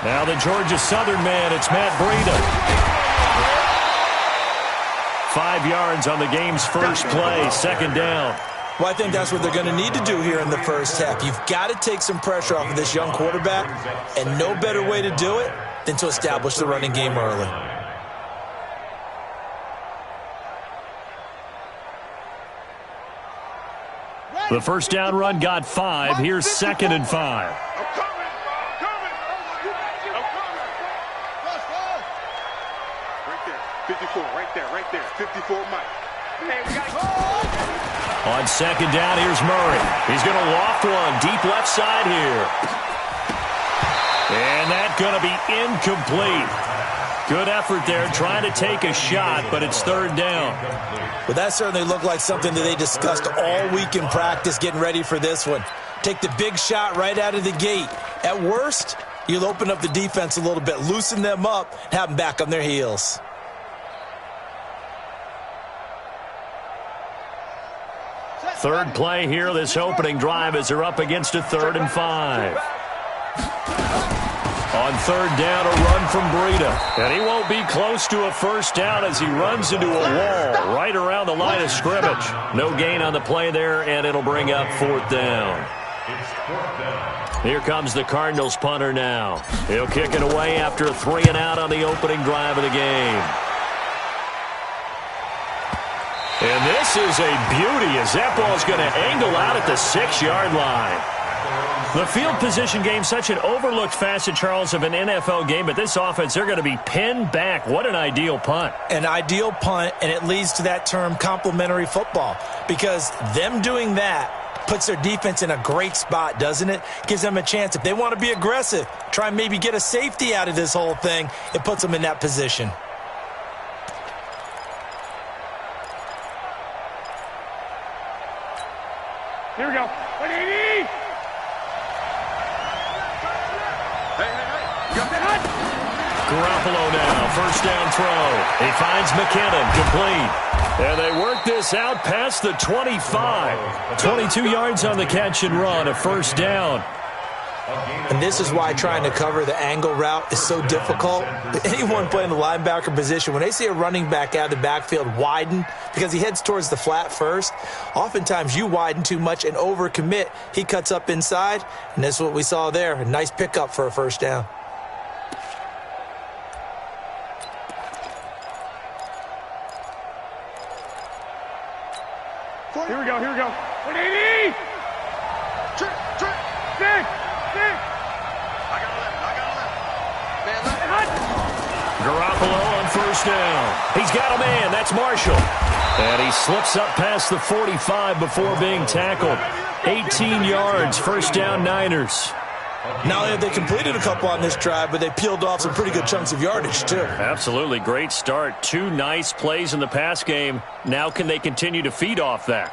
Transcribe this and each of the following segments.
Now the Georgia Southern man, it's Matt Breida. 5 yards on the game's first play, second down. Well, I think that's what they're going to need to do here in the first half. You've got to take some pressure off of this young quarterback, and no better way to do it than to establish the running game early. The first down run got 5. Here's 2nd and 5. Right there. 54, Mike. Hey, we got On second down, here's Murray. He's going to loft one deep left side here. And that's going to be incomplete. Good effort there trying to take a shot, but it's third down. Well, that certainly looked like something that they discussed all week in practice getting ready for this one. Take the big shot right out of the gate. At worst, you'll open up the defense a little bit, loosen them up, and have them back on their heels. Third play here, this opening drive as they're up against a 3rd and 5. On third down, a run from Breida. And he won't be close to a first down as he runs into a wall right around the line of scrimmage. No gain on the play there, and it'll bring up 4th down. Here comes the Cardinals punter now. He'll kick it away after a 3 and out on the opening drive of the game. And this is a beauty as that ball is going to angle out at the 6-yard line. The field position game, such an overlooked facet, Charles, of an NFL game, but this offense, they're going to be pinned back. What an ideal punt. An ideal punt, and it leads to that term complementary football, because them doing that puts their defense in a great spot, doesn't it? Gives them a chance. If they want to be aggressive, try and maybe get a safety out of this whole thing, it puts them in that position. Here we go. 180. Garoppolo now, first down throw. He finds McKinnon, complete. And they work this out past the 25. 22 yards on the catch and run, a first down. And this is why trying to cover the angle route is so difficult. Anyone playing the linebacker position, when they see a running back out of the backfield widen because he heads towards the flat first, oftentimes you widen too much and overcommit. He cuts up inside, and that's what we saw there. A nice pickup for a first down. Here we go. 180. Trick. Garoppolo on first down. He's got a man. That's Marshall. And he slips up past the 45 before being tackled. 18 yards, first down Niners. Not only have they completed a couple on this drive, but they peeled off some pretty good chunks of yardage, too. Absolutely. Great start. 2 nice plays in the pass game. Now can they continue to feed off that?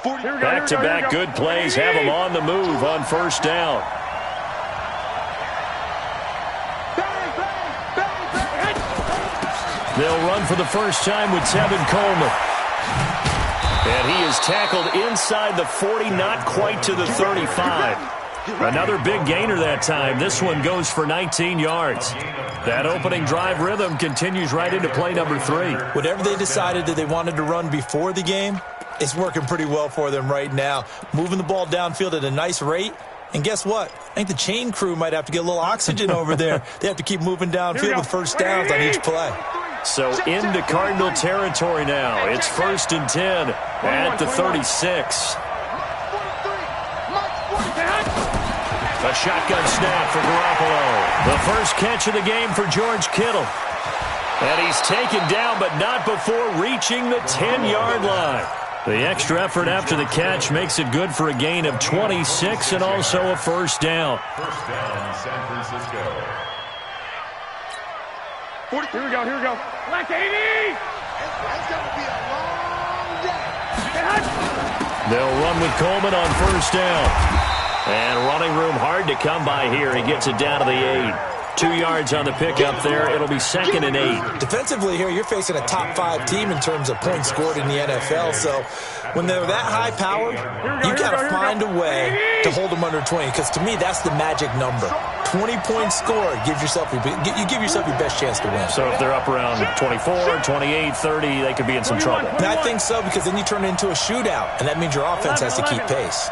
Back-to-back good plays have them on the move on first down. They'll run for the first time with Tevin Coleman. And he is tackled inside the 40, not quite to the 35. Another big gainer that time. This one goes for 19 yards. That opening drive rhythm continues right into play number 3. Whatever they decided that they wanted to run before the game, it's working pretty well for them right now. Moving the ball downfield at a nice rate. And guess what? I think the chain crew might have to get a little oxygen over there. They have to keep moving downfield with first downs on each play. So into Cardinal territory now. It's 1st and 10 at the 36. A shotgun snap for Garoppolo. The first catch of the game for George Kittle. And he's taken down, but not before reaching the 10-yard line. The extra effort after the catch makes it good for a gain of 26 and also a first down. First down, San Francisco. Here we go. Black 80. It's going to be a long day. They'll run with Coleman on first down. And running room hard to come by here. He gets it down to the 8. 2 yards on the pickup there. It'll be 2nd and 8. Defensively here, you're facing a top 5 team in terms of points scored in the NFL. So when they're that high powered, you got to find a way to hold them under 20. Because to me, that's the magic number. 20 points scored gives yourself you give yourself your best chance to win. So if they're up around 24, 28, 30, they could be in some trouble. And I think so, because then you turn it into a shootout, and that means your offense has to keep pace.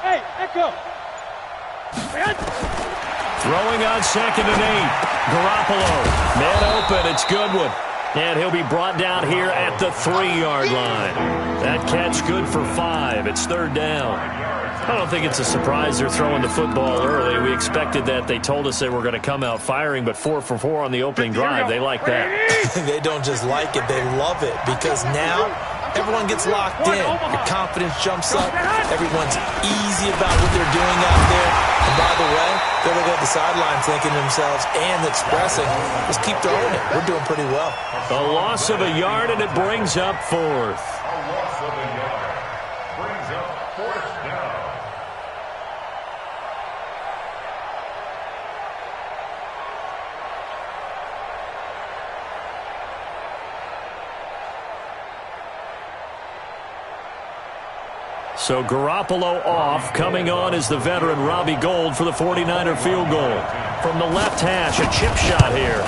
Hey, Echo. Throwing on 2nd and 8. Garoppolo. Man open. It's Goodwin. And he'll be brought down here at the 3-yard line. That catch good for 5. It's 3rd down. I don't think it's a surprise they're throwing the football early. We expected that. They told us they were going to come out firing, but 4 for 4 on the opening drive. They like that. They don't just like it. They love it, because now everyone gets locked in. Your confidence jumps up. Everyone's easy about what they're doing out there. And by the way, they're looking at the sideline thinking to themselves and expressing, just keep throwing it. We're doing pretty well. A loss of a yard, and it brings up 4th. So Garoppolo off. Coming on is the veteran Robbie Gould for the 49er field goal. From the left hash, a chip shot here.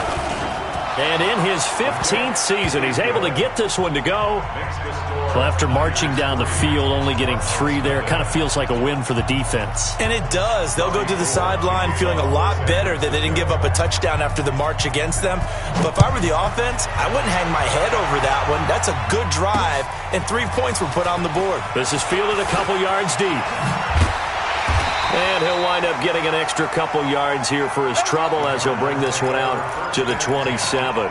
And in his 15th season, he's able to get this one to go. Well, after marching down the field, only getting 3 there, kind of feels like a win for the defense. And it does. They'll go to the sideline feeling a lot better that they didn't give up a touchdown after the march against them. But if I were the offense, I wouldn't hang my head over that one. That's a good drive, and 3 points were put on the board. This is fielded a couple yards deep. And he'll wind up getting an extra couple yards here for his trouble as he'll bring this one out to the 27.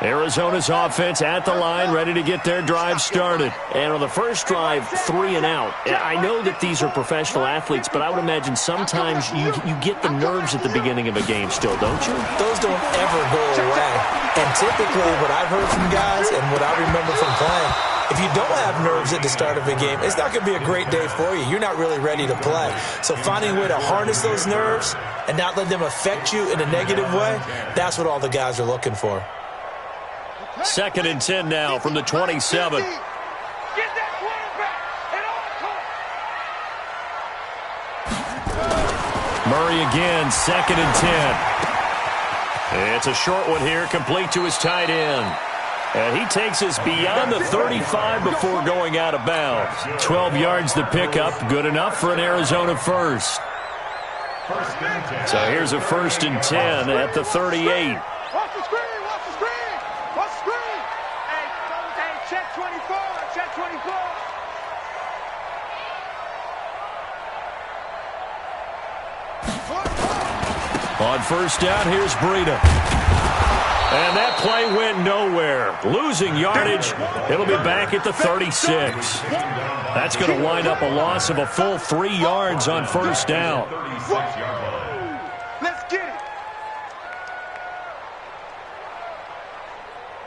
Arizona's offense at the line, ready to get their drive started. And on the first drive, 3 and out. I know that these are professional athletes, but I would imagine sometimes you get the nerves at the beginning of a game still, don't you? Those don't ever go away. And typically what I've heard from guys and what I remember from playing, if you don't have nerves at the start of a game, it's not going to be a great day for you. You're not really ready to play. So finding a way to harness those nerves and not let them affect you in a negative way, that's what all the guys are looking for. 2nd and 10 now from the 27. Murray again, 2nd and 10. It's a short one here, complete to his tight end. And he takes us beyond the 35 before going out of bounds. 12 yards the pickup, good enough for an Arizona first. So here's a 1st and 10 at the 38. Watch the screen, watch the screen, watch the screen. Hey, check 24, check 24. On 1st down, here's Breida. And that play went nowhere. Losing yardage. It'll be back at the 36. That's going to wind up a loss of a full 3 yards on 1st down. Let's get it.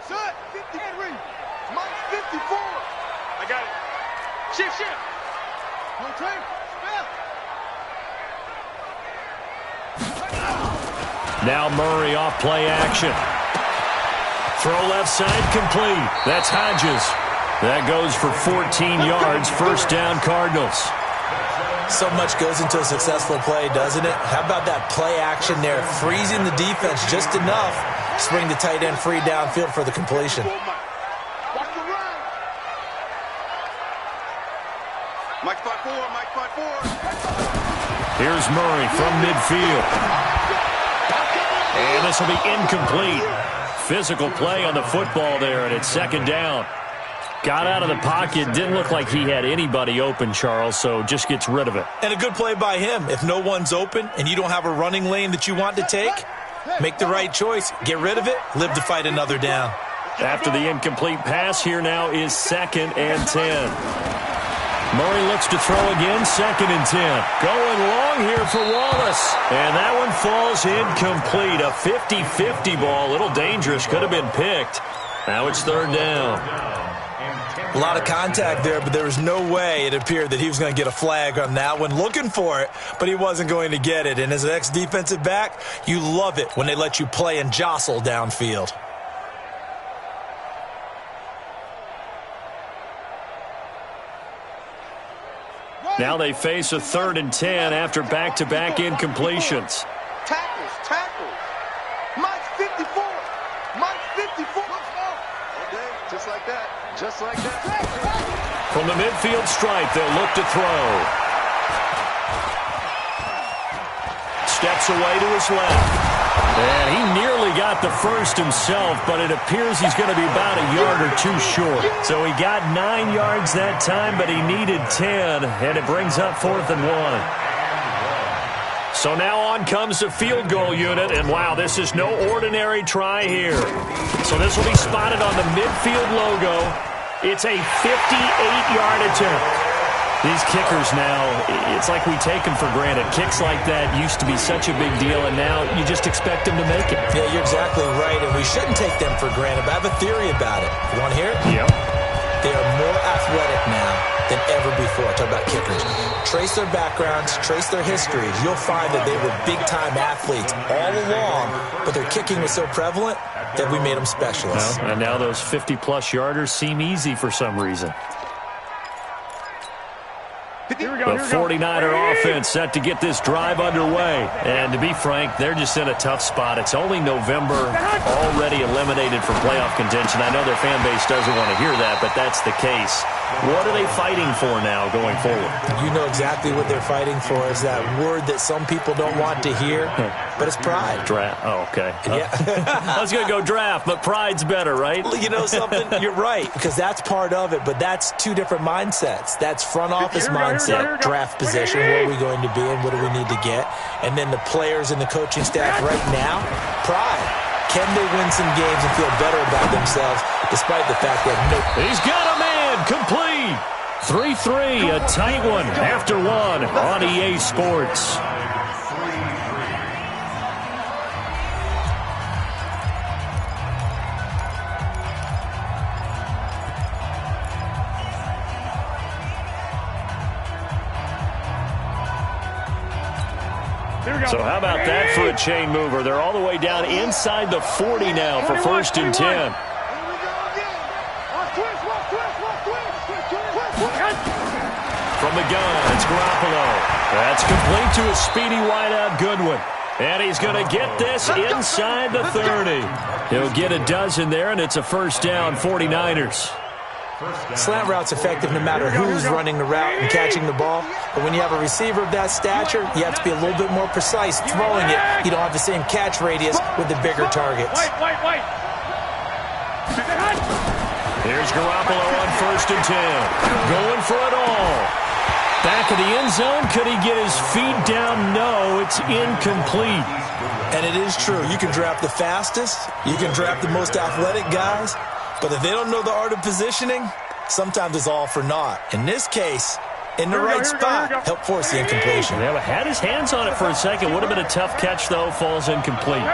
Son, 50 Henry. Mike 54. I got it. Shift. No time. Now Murray off play action. Throw left side complete. That's Hodges. That goes for 14 yards. 1st down Cardinals. So much goes into a successful play, doesn't it? How about that play action there? Freezing the defense just enough to bring the tight end free downfield for the completion. Mike 5-4. Here's Murray from midfield. And this will be incomplete. Physical play on the football there, and it's 2nd down. Got out of the pocket. Didn't look like he had anybody open, Charles, so just gets rid of it. And a good play by him. If no one's open and you don't have a running lane that you want to take, make the right choice. Get rid of it. Live to fight another down. After the incomplete pass, here now is 2nd and 10. Murray looks to throw again, 2nd and 10. Going long here for Wallace. And that one falls incomplete. A 50-50 ball, a little dangerous, could have been picked. Now it's third down. A lot of contact there, but there was no way it appeared that he was going to get a flag on that one. Looking for it, but he wasn't going to get it. And as an ex-defensive back, you love it when they let you play and jostle downfield. Now they face a 3rd and 10 after back-to-back incompletions. Tackles. Mike's 54. Mike's 54. Okay, just like that. Just like that. From the midfield stripe, they'll look to throw. Steps away to his left. And he nearly got the first himself, but it appears he's going to be about a yard or two short. So he got 9 yards that time, but he needed 10, and it brings up 4th and 1. So now on comes the field goal unit, and wow, this is no ordinary try here. So this will be spotted on the midfield logo. It's a 58-yard attempt. These kickers now, it's like we take them for granted. Kicks like that used to be such a big deal, and now you just expect them to make it. Yeah, you're exactly right, and we shouldn't take them for granted. But I have a theory about it. You want to hear it? Yep. They are more athletic now than ever before. Talk about kickers. Trace their backgrounds, trace their histories. You'll find that they were big-time athletes all along, but their kicking was so prevalent that we made them specialists. Well, and now those 50-plus yarders seem easy for some reason. The 49er offense set to get this drive underway. And to be frank, they're just in a tough spot. It's only November, already eliminated from playoff contention. I know their fan base doesn't want to hear that, but that's the case. What are they fighting for now going forward? You know exactly what they're fighting for. Is that word that some people don't want to hear, but it's pride. Draft. Oh, okay. Yeah. I was going to go draft, but pride's better, right? You know something? You're right, because that's part of it, but that's two different mindsets. That's front office mindset, draft position, where are we going to be and what do we need to get? And then the players and the coaching staff right now, pride. Can they win some games and feel better about themselves despite the fact that He's got a man, complete. 3-3, a tight one after one on EA Sports. So how about that for a chain mover? They're all the way down inside the 40 now for 1st and 10. From the gun, it's Garoppolo. That's complete to a speedy wideout Goodwin. And he's going to get this inside the 30. He'll get a dozen there, and it's a 1st down, 49ers. Slant route's effective no matter who's running the route and catching the ball. But when you have a receiver of that stature, you have to be a little bit more precise throwing it. You don't have the same catch radius with the bigger targets. Here's Garoppolo on 1st and 10. Going for it all. Back of the end zone. Could he get his feet down? No, it's incomplete. And it is true. You can draft the fastest. You can draft the most athletic guys. But if they don't know the art of positioning, sometimes it's all for naught. In this case, in the right spot, help force the incompletion. Yeah, had his hands on it for a second. Would have been a tough catch, though. Falls incomplete. 13.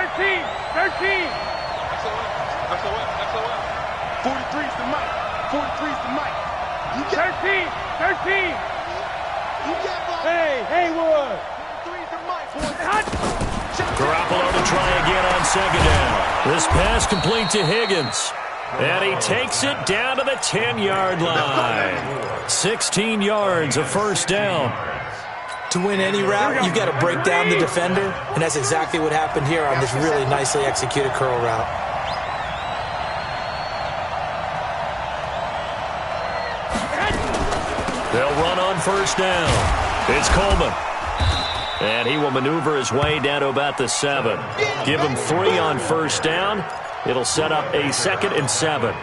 43's the mic. 43's the mic. You got 13. You got Hey, Haywood. 43's the mic. Garoppolo to try again on 2nd down. This pass complete to Higgins. And he takes it down to the 10-yard line. 16 yards, a 1st down. To win any route, you've got to break down the defender, and that's exactly what happened here on this really nicely executed curl route. They'll run on 1st down. It's Coleman. And he will maneuver his way down to about the 7. Give him 3 on 1st down. It'll set up a 2nd and 7.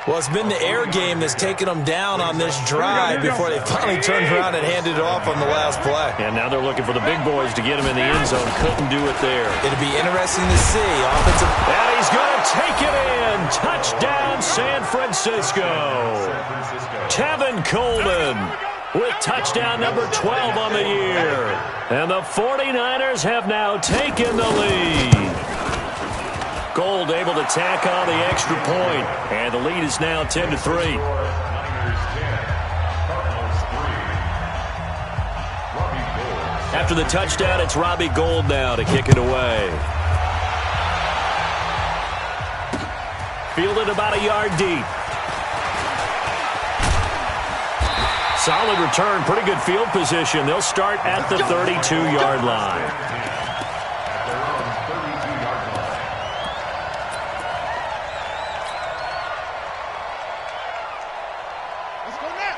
Well, it's been the air game that's taken them down on this drive before they finally turned around and handed it off on the last play. And now they're looking for the big boys to get him in the end zone. Couldn't do it there. It'll be interesting to see. Offensive. And he's going to take it in. Touchdown, San Francisco. Tevin Coleman with touchdown number 12 on the year. And the 49ers have now taken the lead. Gold able to tack on the extra point, and the lead is now 10-3. After the touchdown, it's Robbie Gould now to kick it away. Fielded about a yard deep. Solid return, pretty good field position. They'll start at the 32-yard line.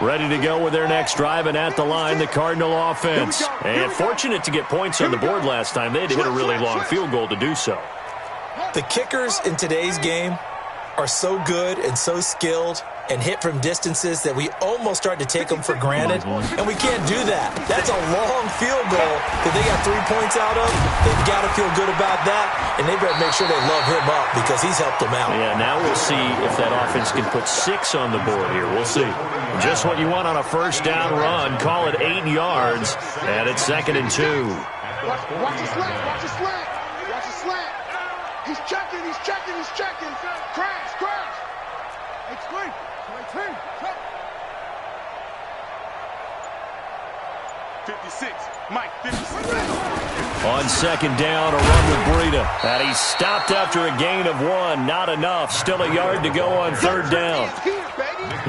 Ready to go with their next drive, and at the line, the Cardinal offense. And fortunate to get points on the board last time. They had to hit a really long field goal to do so. The kickers in today's game are so good and so skilled and hit from distances that we almost start to take them for granted, and we can't do that. That's a long field goal that they got 3 points out of. They've got to feel good about that, and they better make sure they love him up because he's helped them out. Yeah, now we'll see if that offense can put 6 on the board here. We'll see. Just what you want on a first down run. Call it 8 yards, and it's 2nd and 2. Watch the slant, watch the slant, watch the slant. He's checking, he's checking, he's checking. Crash, crash. Hey, screen. 56, Mike, 56. On 2nd down, a run with Breida. And he's stopped after a gain of 1. Not enough. Still a yard to go on 3rd down.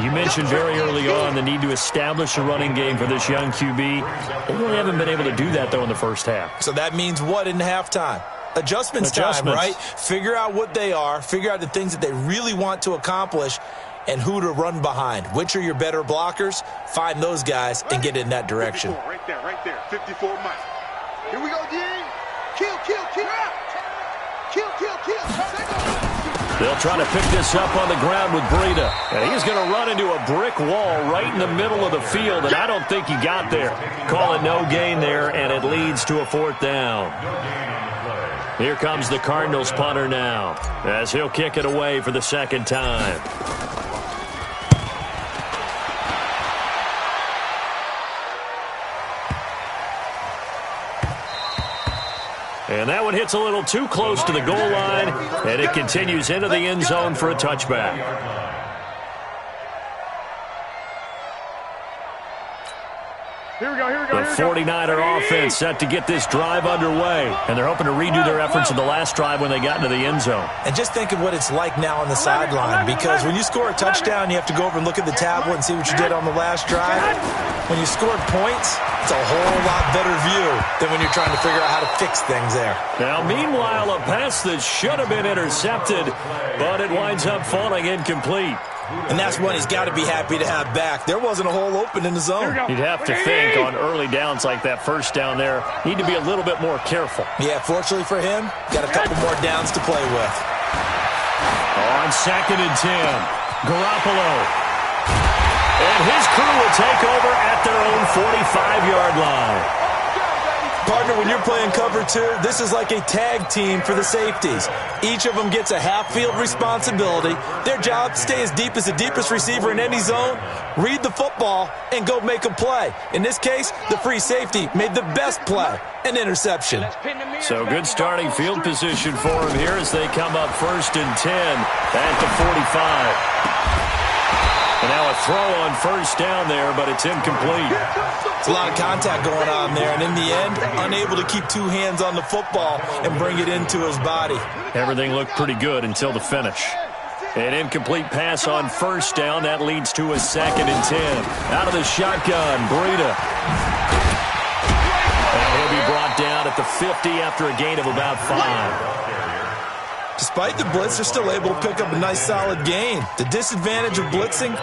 You mentioned very early on the need to establish a running game for this young QB. They really haven't been able to do that, though, in the first half. So that means what in halftime? Adjustments time, right? Figure out what they are. Figure out the things that they really want to accomplish and who to run behind. Which are your better blockers? Find those guys and get in that direction. 54, right there. 54, Mike. Here we go, D. Kill, kill, kill. Kill, kill, kill. They'll try to pick this up on the ground with Breida. And he's going to run into a brick wall right in the middle of the field, and I don't think he got there. Call it no gain there, and it leads to a 4th down. Here comes the Cardinals punter now, as he'll kick it away for the 2nd time. And that one hits a little too close to the goal line, and it continues into the end zone for a touchback. Here we go, here we go. The 49er offense set to get this drive underway, and they're hoping to redo their efforts in the last drive when they got into the end zone. And just think of what it's like now on the sideline, because when you score a touchdown, you have to go over and look at the tablet and see what you did on the last drive. When you scored points, it's a whole lot better view than when you're trying to figure out how to fix things there. Now, meanwhile, a pass that should have been intercepted, but it winds up falling incomplete. And that's one he's got to be happy to have back. There wasn't a hole open in the zone. You'd have to think on early downs like that first down there, need to be a little bit more careful. Yeah, fortunately for him, got a couple more downs to play with. On 2nd and 10, Garoppolo. And his crew will take over at their own 45-yard line. Partner, when you're playing cover 2, this is like a tag team for the safeties. Each of them gets a half-field responsibility. Their job, stay as deep as the deepest receiver in any zone, read the football, and go make a play. In this case, the free safety made the best play, an interception. So good starting field position for him here as they come up 1st and 10 at the 45. And now a throw on 1st down there, but it's incomplete. It's a lot of contact going on there, and in the end, unable to keep 2 hands on the football and bring it into his body. Everything looked pretty good until the finish. An incomplete pass on 1st down. That leads to a 2nd and 10. Out of the shotgun, Breida. And he'll be brought down at the 50 after a gain of about 5. Despite the blitz, they're still able to pick up a nice solid gain. The disadvantage of blitzing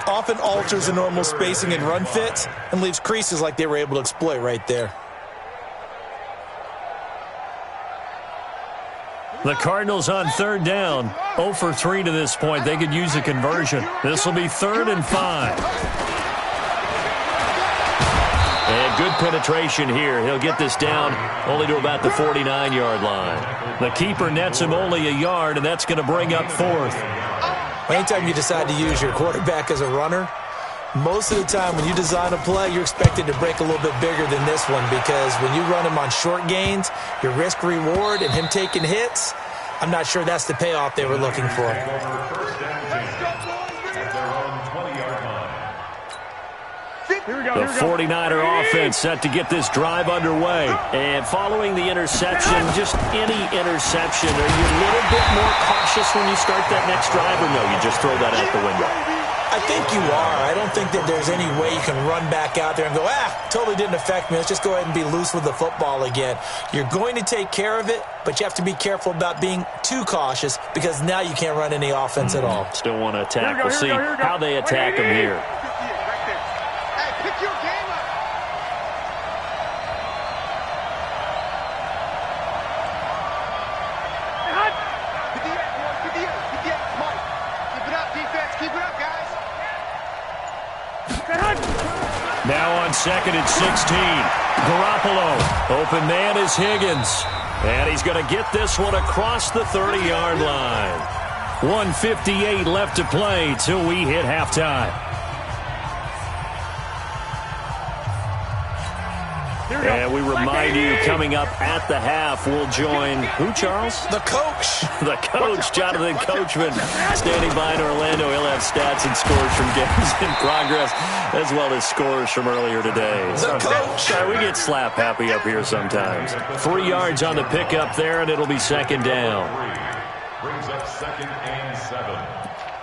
often alters the normal spacing and run fits and leaves creases like they were able to exploit right there. The Cardinals on 3rd down, 0 for 3 to this point. They could use a conversion. This will be 3rd and 5. And good penetration here. He'll get this down only to about the 49-yard line. The keeper nets him only a yard, and that's going to bring up 4th. Anytime you decide to use your quarterback as a runner, most of the time when you design a play, you're expected to break a little bit bigger than this one, because when you run him on short gains, your risk-reward and him taking hits, I'm not sure that's the payoff they were looking for. The 49er offense set to get this drive underway. And following the interception, just any interception, are you a little bit more cautious when you start that next drive, or no, you just throw that out the window? I think you are. I don't think that there's any way you can run back out there and go, totally didn't affect me. Let's just go ahead and be loose with the football again. You're going to take care of it, but you have to be careful about being too cautious because now you can't run any offense at all. Still want to attack. We'll see how they attack them here. Pick your game up. Get the edge, boys. Get the edge. Get the edge. Mike. Keep it up, defense. Keep it up, guys. Now on 2nd and 16. Garoppolo. Open man is Higgins. And he's going to get this one across the 30-yard line. 1:58 left to play till we hit halftime. And we remind you, coming up at the half, we'll join who, Charles? The coach. The coach, Jonathan Coachman, standing by in Orlando. He'll have stats and scores from games in progress, as well as scores from earlier today. The coach. Sorry, we get slap happy up here sometimes. 3 yards on the pickup there, and it'll be second down. Brings up 2nd and 7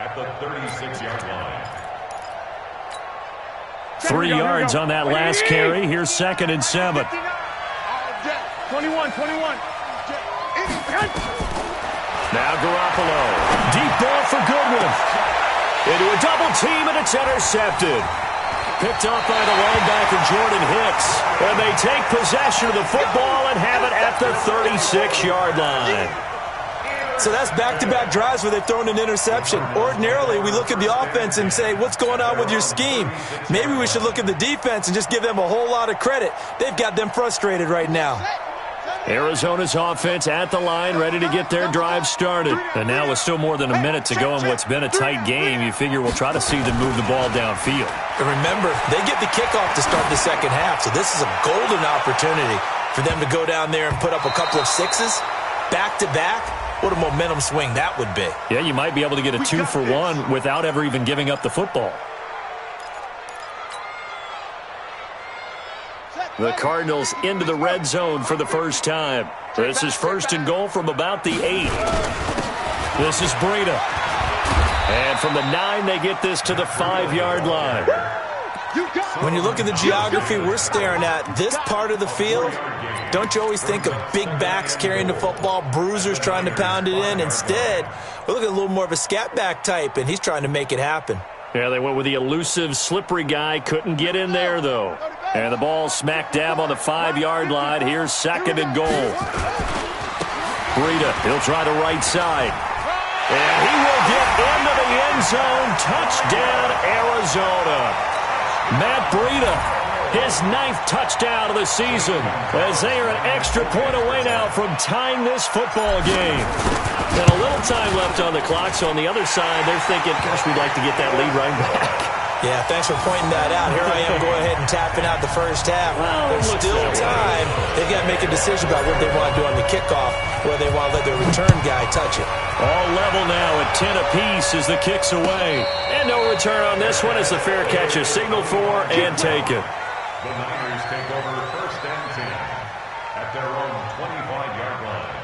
at the 36-yard line. 3 yards on that last carry. Here's 2nd and 7. 21, 21. Now Garoppolo. Deep ball for Goodwin. Into a double team, and it's intercepted. Picked off by the linebacker, Jordan Hicks. And they take possession of the football and have it at the 36-yard line. So that's back-to-back drives where they've thrown an interception. Ordinarily, we look at the offense and say, what's going on with your scheme? Maybe we should look at the defense and just give them a whole lot of credit. They've got them frustrated right now. Arizona's offense at the line, ready to get their drive started. And now with still more than a minute to go in what's been a tight game, you figure we'll try to see them move the ball downfield. And remember, they get the kickoff to start the second half, so this is a golden opportunity for them to go down there and put up a couple of sixes back-to-back. What a momentum swing that would be. Yeah, you might be able to get a 2-for-1 without ever even giving up the football. The Cardinals into the red zone for the first time. This is 1st and goal from about the 8. This is Breida. And from the 9, they get this to the 5-yard line. When you look at the geography we're staring at, this part of the field, don't you always think of big backs carrying the football, bruisers trying to pound it in? Instead, we're looking at a little more of a scat back type, and he's trying to make it happen. Yeah, they went with the elusive, slippery guy. Couldn't get in there, though. And the ball smack dab on the 5-yard line. Here's 2nd and goal. Breida, he'll try the right side. And he will get into the end zone. Touchdown, Arizona. Matt Breida, his 9th touchdown of the season, as they are an extra point away now from tying this football game. And a little time left on the clock, so on the other side, they're thinking, gosh, we'd like to get that lead right back. Yeah, thanks for pointing that out. Here I am going ahead and tapping out the first half. Well, there's still time. They've got to make a decision about what they want to do on the kickoff, whether they want to let their return guy touch it. All level now at 10 apiece as the kick's away. And no return on this one as the fair catch is signaled for and taken. The Niners take over 1st and 10 at their own 25-yard line.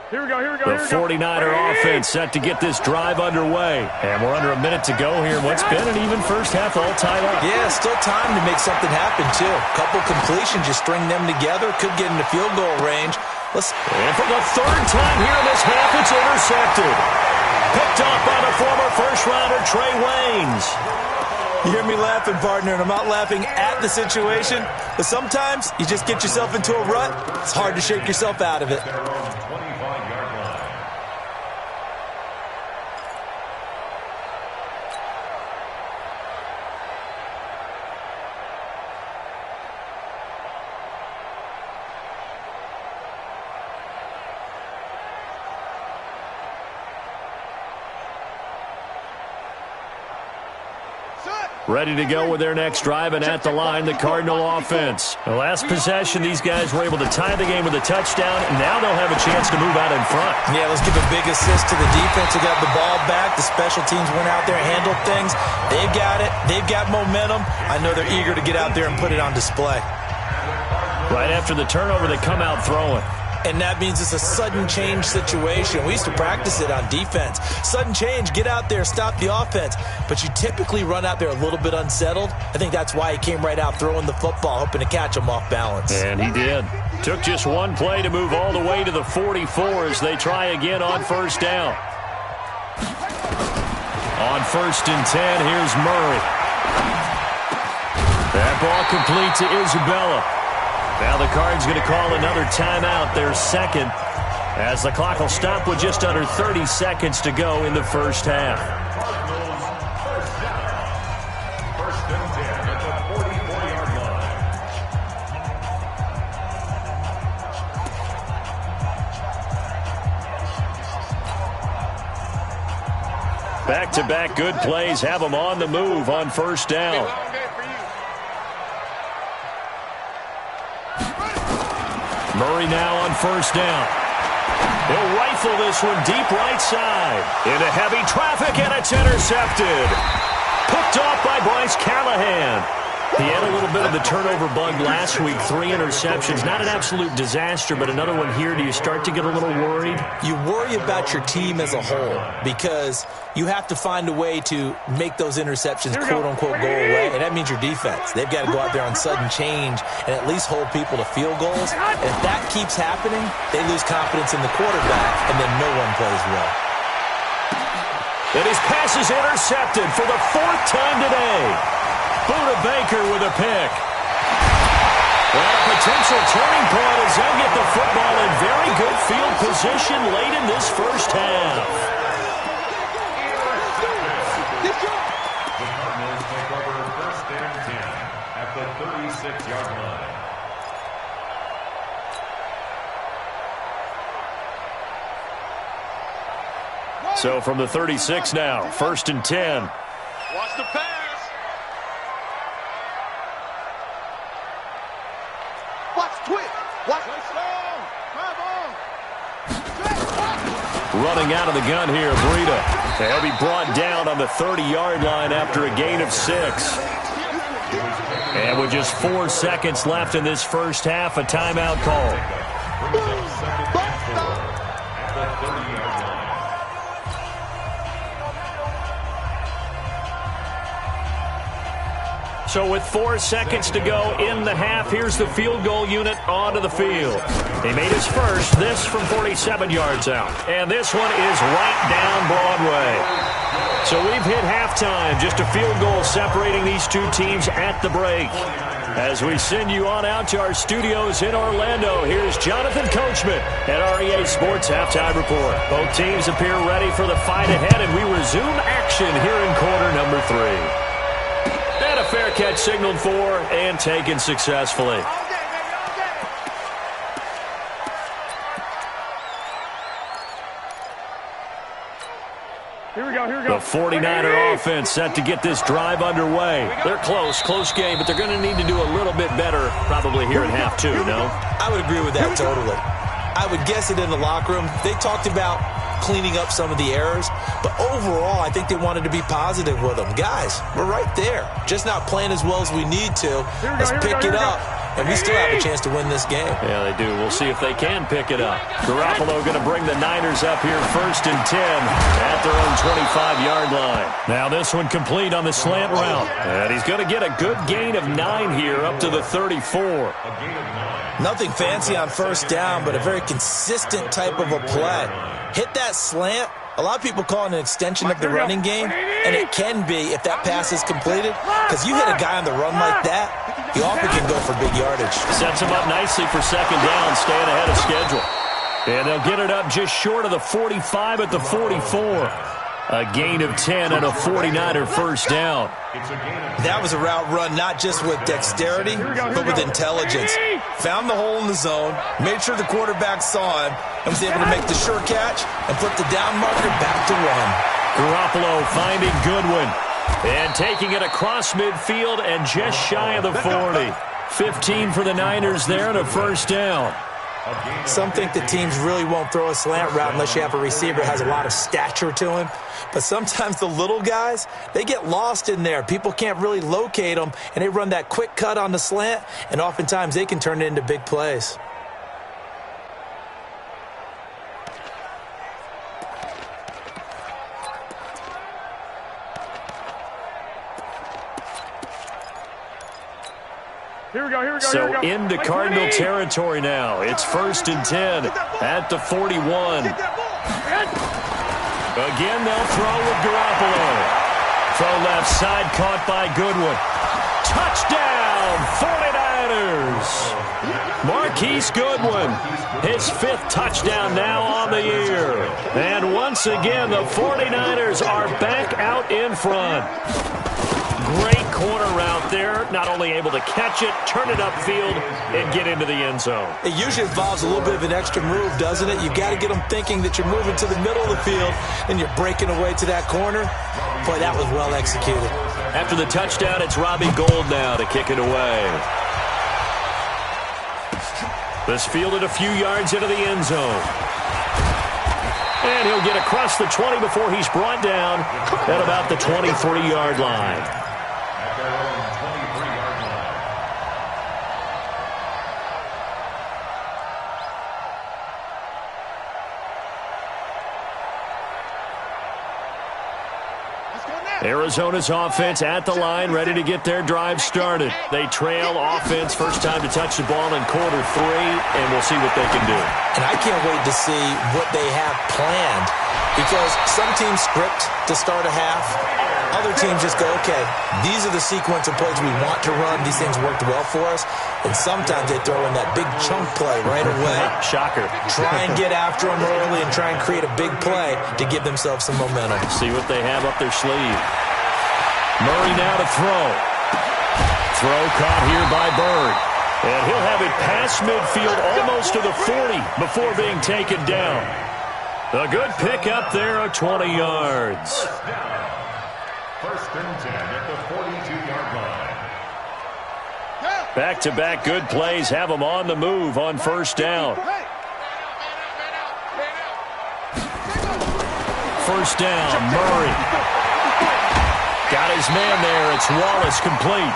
Here we go. The 49er offense set to get this drive underway. And we're under a minute to go here in what's been an even first half, all tied up. Yeah, still time to make something happen, too. A couple completions, just string them together. Could get into field goal range. And for the 3rd time here in this half, it's intercepted. Picked off by the former first-rounder Trey Waynes. You hear me laughing, partner, and I'm not laughing at the situation. But sometimes you just get yourself into a rut. It's hard to shake yourself out of it. Ready to go with their next drive, and at the line, the Cardinal offense. The last possession, these guys were able to tie the game with a touchdown, and now they'll have a chance to move out in front. Yeah, let's give a big assist to the defense who got the ball back. The special teams went out there and handled things. They've got it. They've got momentum. I know they're eager to get out there and put it on display. Right after the turnover, they come out throwing. And that means it's a sudden change situation. We used to practice it on defense. Sudden change, get out there, stop the offense. But you typically run out there a little bit unsettled. I think that's why he came right out throwing the football, hoping to catch him off balance. And he did. Took just one play to move all the way to the 44 as they try again on first down. On 1st and 10, here's Murray. That ball complete to Isabella. Now the Cards going to call another timeout, their second, as the clock will stop with just under 30 seconds to go in the first half. First and 10 at the 44-yard line. Back-to-back good plays have them on the move on first down. Murray now on first down. He'll rifle this one deep right side. Into heavy traffic, and it's intercepted. Picked off by Bryce Callahan. He had a little bit of the turnover bug last week. 3 interceptions. Not an absolute disaster, but another one here. Do you start to get a little worried? You worry about your team as a whole because you have to find a way to make those interceptions, quote-unquote, go away, and that means your defense. They've got to go out there on sudden change and at least hold people to field goals. And if that keeps happening, they lose confidence in the quarterback, and then no one plays well. And his pass is intercepted for the 4th time today. Buda Baker with a pick. Well, a potential turning point as they'll get the football in very good field position late in this first half. The Cardinals take over 1st and 10 at the 36-yard line. So from the 36 now, 1st and 10. Watch the pass. Watch twitch. Watch touchdown. Come on. Running out of the gun here, Breida. He'll be brought down on the 30-yard line after a gain of 6. And with just 4 seconds left in this first half, a timeout call. So with 4 seconds to go in the half, here's the field goal unit onto the field. He made his first, this from 47 yards out. And this one is right down Broadway. So we've hit halftime, just a field goal separating these two teams at the break. As we send you on out to our studios in Orlando, here's Jonathan Coachman at REA Sports Halftime Report. Both teams appear ready for the fight ahead, and we resume action here in quarter number 3. And a fair catch signaled for and taken successfully. Here we go. The 49er offense set to get this drive underway. They're close game, but they're going to need to do a little bit better probably here in half 2, no? I would agree with that totally. I would guess it in the locker room. They talked about cleaning up some of the errors, but overall, I think they wanted to be positive with them. Guys, we're right there. Just not playing as well as we need to. Let's pick it up, and we still have a chance to win this game. Yeah, they do. We'll see if they can pick it up. Garoppolo going to bring the Niners up here 1st and 10 at their own 25-yard line. Now this one complete on the slant route, and he's going to get a good gain of 9 here up to the 34. Nothing fancy on first down, but a very consistent type of a play. Hit that slant. A lot of people call it an extension of the running game, and it can be if that pass is completed, because you hit a guy on the run like that, he often can go for big yardage. Sets him up nicely for second down, staying ahead of schedule. And they'll get it up just short of the 45 at the 44. A gain of 10 and a 49er first down. That was a route run not just with dexterity, but with intelligence. Found the hole in the zone, made sure the quarterback saw him, and was able to make the sure catch and flip the down marker back to 1. Garoppolo finding Goodwin. And taking it across midfield and just shy of the 40. 15 for the Niners there and a first down. Some think that teams really won't throw a slant route unless you have a receiver that has a lot of stature to him. But sometimes the little guys, they get lost in there. People can't really locate them, and they run that quick cut on the slant, and oftentimes they can turn it into big plays. Here we go. So into Cardinal territory now. It's 1st and 10 at the 41. Again, they'll throw with Garoppolo. Throw left side, caught by Goodwin. Touchdown, 49ers. Marquise Goodwin, his 5th touchdown now on the year. And once again, the 49ers are back out in front. Great corner route there. Not only able to catch it, turn it upfield, and get into the end zone. It usually involves a little bit of an extra move, doesn't it? You've got to get them thinking that you're moving to the middle of the field and you're breaking away to that corner. Boy, that was well executed. After the touchdown, it's Robbie Gould now to kick it away. This fielded a few yards into the end zone. And he'll get across the 20 before he's brought down at about the 23-yard line. Arizona's offense at the line, ready to get their drive started. They trail offense, first time to touch the ball in quarter 3, and we'll see what they can do. And I can't wait to see what they have planned, because some teams script to start a half. Other teams just go, okay, these are the sequence of plays we want to run. These things worked well for us. And sometimes they throw in that big chunk play right away. Shocker. Try and get after them early and try and create a big play to give themselves some momentum. See what they have up their sleeve. Murray now to throw. Throw caught here by Bird. And he'll have it past midfield almost to the 40 before being taken down. A good pick up there of 20 yards. 1st and 10 at the 42-yard line. Back-to-back good plays have them on the move on first down. First down, Murray. Got his man there. It's Wallace complete.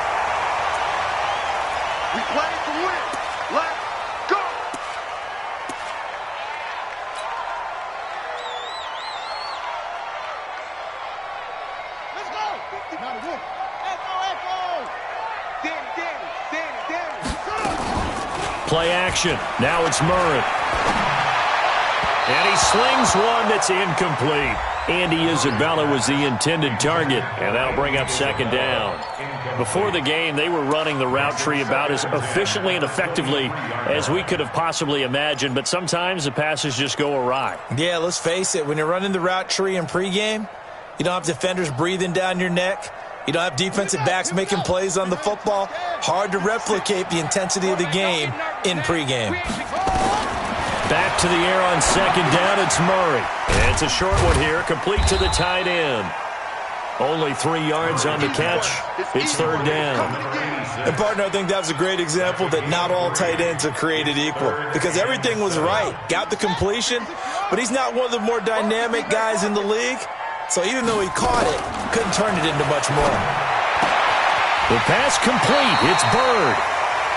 We play to win. Let's go. Let's go. Echo. Danny. Play action. Now it's Murray. And he slings one that's incomplete. Andy Isabella was the intended target, and that'll bring up 2nd down. Before the game, they were running the route tree about as efficiently and effectively as we could have possibly imagined, but sometimes the passes just go awry. Yeah, let's face it. When you're running the route tree in pregame, you don't have defenders breathing down your neck. You don't have defensive backs making plays on the football. Hard to replicate the intensity of the game in pregame. Back to the air on 2nd down, it's Murray. And it's a short one here, complete to the tight end. Only 3 yards on the catch. It's 3rd down. And, partner, I think that was a great example that not all tight ends are created equal, because everything was right. Got the completion, but he's not one of the more dynamic guys in the league. So even though he caught it, couldn't turn it into much more. The pass complete. It's Bird.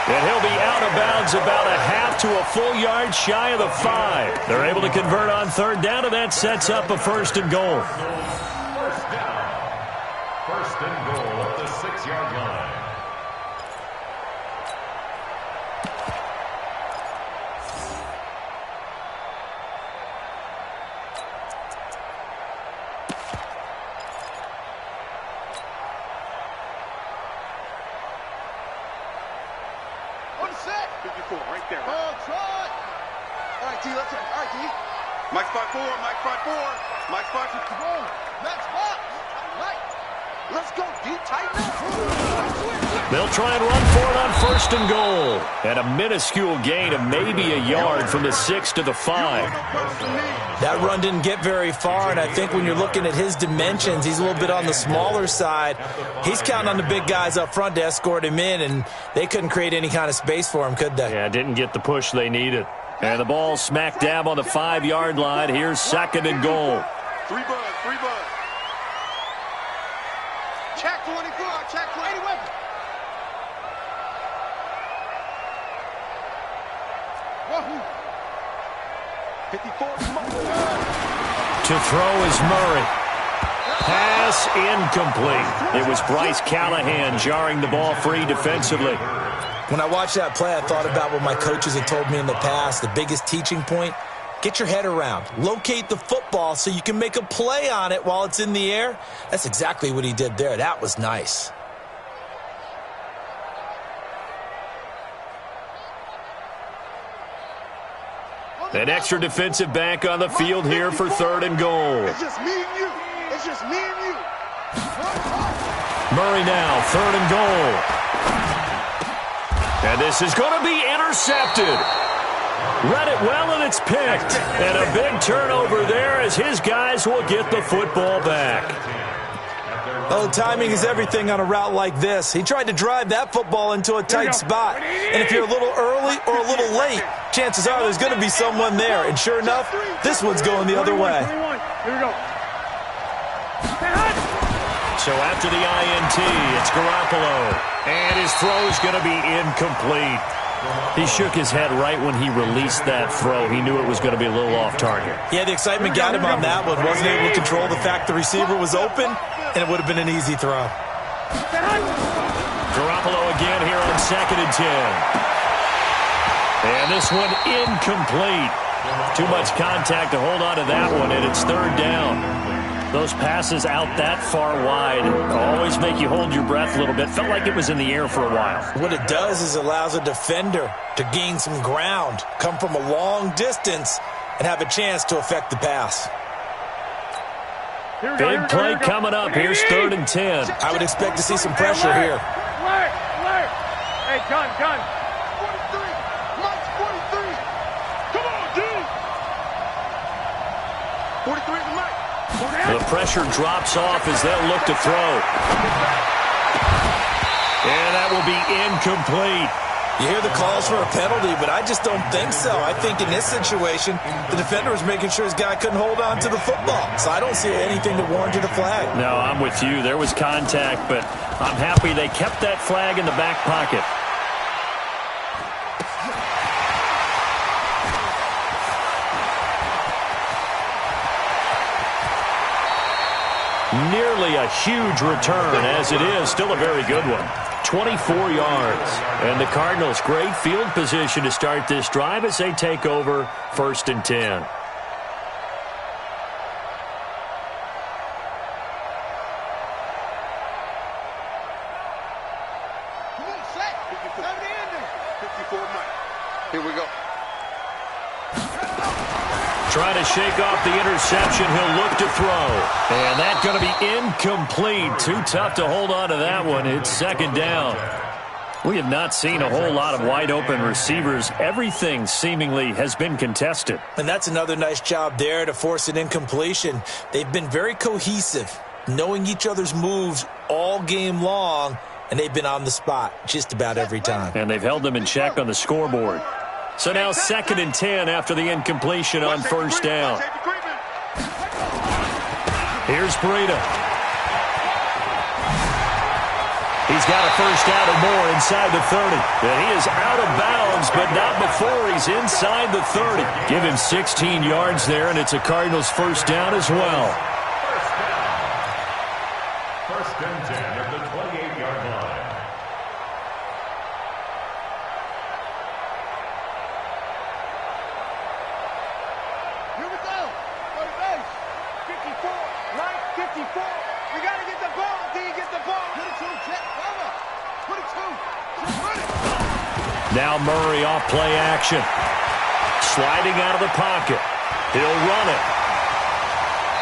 And he'll be out of bounds about a half to a full yard shy of the 5. They're able to convert on 3rd down, and that sets up a 1st and goal. 1st down. 1st and goal at the 6-yard line. Right there. Oh, try. All right, D, let's go. All right, D. Mike spot 4. Mike spot 4. Mike spot 4. Come on. Max spot. Right. Let's go, D. Tighten up. They'll try and run for it on 1st and goal. And a minuscule gain of maybe a yard from the 6 to the 5. That run didn't get very far, and I think when you're looking at his dimensions, he's a little bit on the smaller side. He's counting on the big guys up front to escort him in, and they couldn't create any kind of space for him, could they? Yeah, didn't get the push they needed. And the ball smack dab on the 5-yard line. Here's 2nd and goal. 3 bud. Check 24, check 20 weapon. Wahoo. 54. To throw is Murray. Pass incomplete. It was Bryce Callahan jarring the ball free defensively. When I watched that play, I thought about what my coaches had told me in the past. The biggest teaching point, get your head around. Locate the football so you can make a play on it while it's in the air. That's exactly what he did there. That was nice. An extra defensive back on the field here for 3rd and goal. It's just me and you. It's just me and you. Murray now, 3rd and goal. And this is going to be intercepted. Read it well, and it's picked. And a big turnover there as his guys will get the football back. Oh, timing is everything on a route like this. He tried to drive that football into a tight spot. And if you're a little early or a little late, chances are there's going to be someone there. And sure enough, this one's going the other way. Here we go. So after the INT, it's Garoppolo. And his throw's going to be incomplete. He shook his head right when he released that throw. He knew it was going to be a little off target. Yeah, the excitement got him on that one. Wasn't able to control the fact the receiver was open, and it would have been an easy throw. Garoppolo again here on 2nd and 10. And this one incomplete. Too much contact to hold on to that one, and it's 3rd down. Those passes out that far wide always make you hold your breath a little bit. Felt like it was in the air for a while. What it does is it allows a defender to gain some ground, come from a long distance, and have a chance to affect the pass. Big play coming up. Here's 3rd and 10. I would expect to see some pressure here. Hey, gun. 43. Mike's 43. Come on, dude. 43 is Mike. The pressure drops off as they'll look to throw. And that will be incomplete. You hear the calls for a penalty, but I just don't think so. I think in this situation, the defender was making sure his guy couldn't hold on to the football. So I don't see anything to warrant a flag. No, I'm with you. There was contact, but I'm happy they kept that flag in the back pocket. Nearly a huge return, as it is still a very good one. 24 yards. And the Cardinals, great field position to start this drive as they take over 1st and 10. Come on, set. 54 Mike. Here we go. Trying to shake off the interception. He'll look to throw. And that's going to be incomplete. Too tough to hold on to that one. It's 2nd down. We have not seen a whole lot of wide-open receivers. Everything seemingly has been contested. And that's another nice job there to force an incompletion. They've been very cohesive, knowing each other's moves all game long, and they've been on the spot just about every time. And they've held them in check on the scoreboard. So now 2nd and 10 after the incompletion on 1st down. Here's Breida. He's got a 1st down or more inside the 30. And he is out of bounds, but not before he's inside the 30. Give him 16 yards there, and it's a Cardinals 1st down as well. 1st and 10 at the 28-yard line. Here we go. Third base. 54. Right, 54. We got to get the ball. Do you get the ball? 22. Check. Cover. 22. Just run it. Now Murray off play action. Sliding out of the pocket. He'll run it.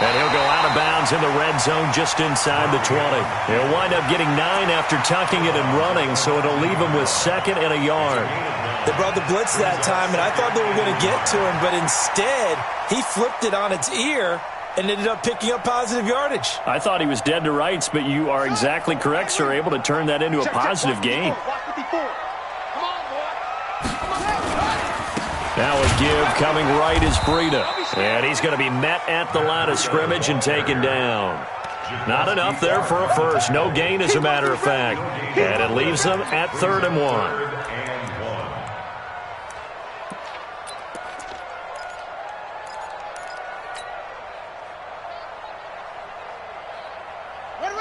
And he'll go out of bounds in the red zone just inside the 20. He'll wind up getting 9 after tucking it and running, so it'll leave him with 2nd and a yard. They brought the blitz that time, and I thought they were going to get to him, but instead he flipped it on its ear and ended up picking up positive yardage. I thought he was dead to rights, but you are exactly correct, sir, able to turn that into a positive gain. Now a give coming right is Breida. And he's going to be met at the line of scrimmage and taken down. Not enough there for a first. No gain, as a matter of fact. And it leaves them at 3rd and 1.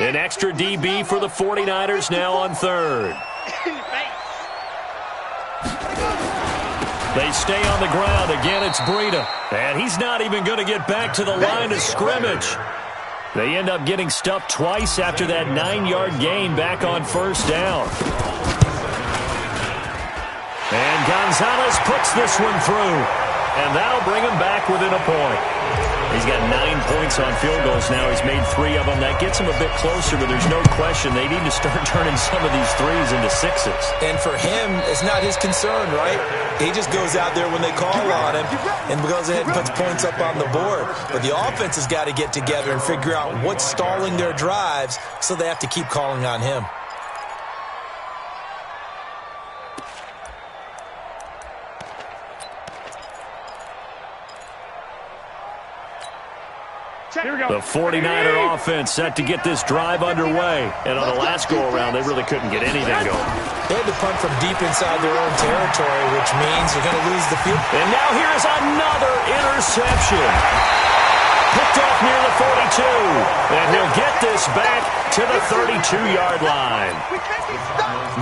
An extra DB for the 49ers now on 3rd. They stay on the ground. Again, it's Breida. And he's not even going to get back to the line of scrimmage. They end up getting stuffed twice after that 9-yard gain back on 1st down. And Gonzalez puts this one through. And that'll bring him back within a point. He's got 9 points on field goals now. He's made 3 of them. That gets him a bit closer, but there's no question they need to start turning some of these 3s into 6s. And for him, it's not his concern, right? He just goes out there when they call on him and goes ahead and puts points up on the board. But the offense has got to get together and figure out what's stalling their drives, so they have to keep calling on him. The 49er offense set to get this drive underway. And on the last go-around, they really couldn't get anything going. They had to punt from deep inside their own territory, which means you're going to lose the field. And now here's another interception. Picked off near the 42. And he'll get this back to the 32-yard line.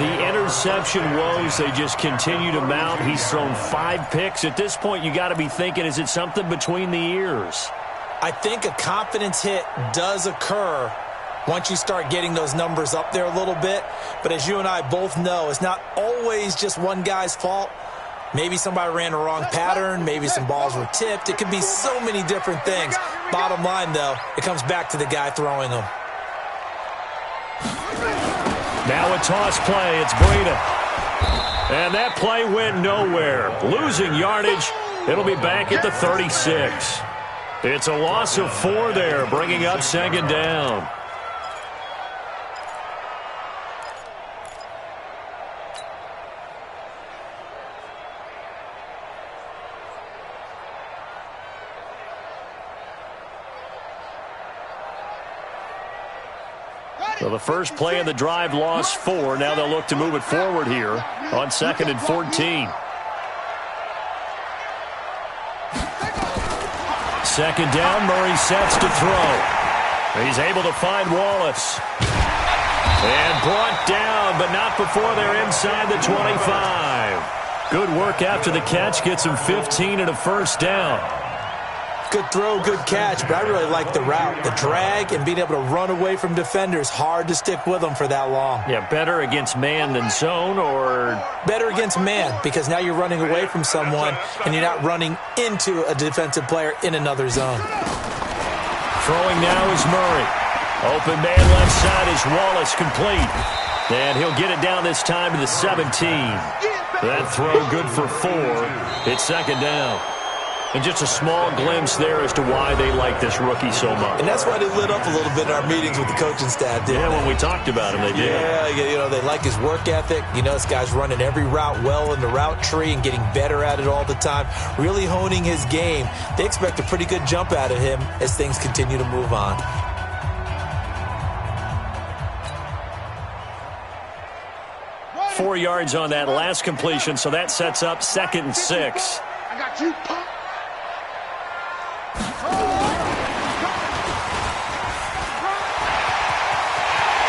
The interception woes, they just continue to mount. He's thrown 5 picks. At this point, you got to be thinking, is it something between the ears? I think a confidence hit does occur once you start getting those numbers up there a little bit. But as you and I both know, it's not always just one guy's fault. Maybe somebody ran a wrong pattern. Maybe some balls were tipped. It could be so many different things. Bottom line, though, it comes back to the guy throwing them. Now a toss play. It's Breida. And that play went nowhere. Losing yardage. It'll be back at the 36. It's a loss of 4 there, bringing up 2nd down. So the first play of the drive lost 4. Now they'll look to move it forward here on 2nd and 14. 2nd down, Murray sets to throw. He's able to find Wallace. And brought down, but not before they're inside the 25. Good work after the catch. Gets him 15 and a 1st down. Good throw, good catch, but I really like the route. The drag and being able to run away from defenders. Hard to stick with them for that long. Yeah, better against man than zone, or? Better against man, because now you're running away from someone and you're not running into a defensive player in another zone. Throwing now is Murray. Open man left side is Wallace, complete. And he'll get it down this time to the 17. That throw good for 4. It's 2nd down. And just a small glimpse there as to why they like this rookie so much. And that's why they lit up a little bit in our meetings with the coaching staff, didn't they? When we talked about him, they did. Yeah, you know, they like his work ethic. You know, this guy's running every route well in the route tree and getting better at it all the time, really honing his game. They expect a pretty good jump out of him as things continue to move on. Right. 4 yards on that last completion, so that sets up 2nd and 6. I got you, punk.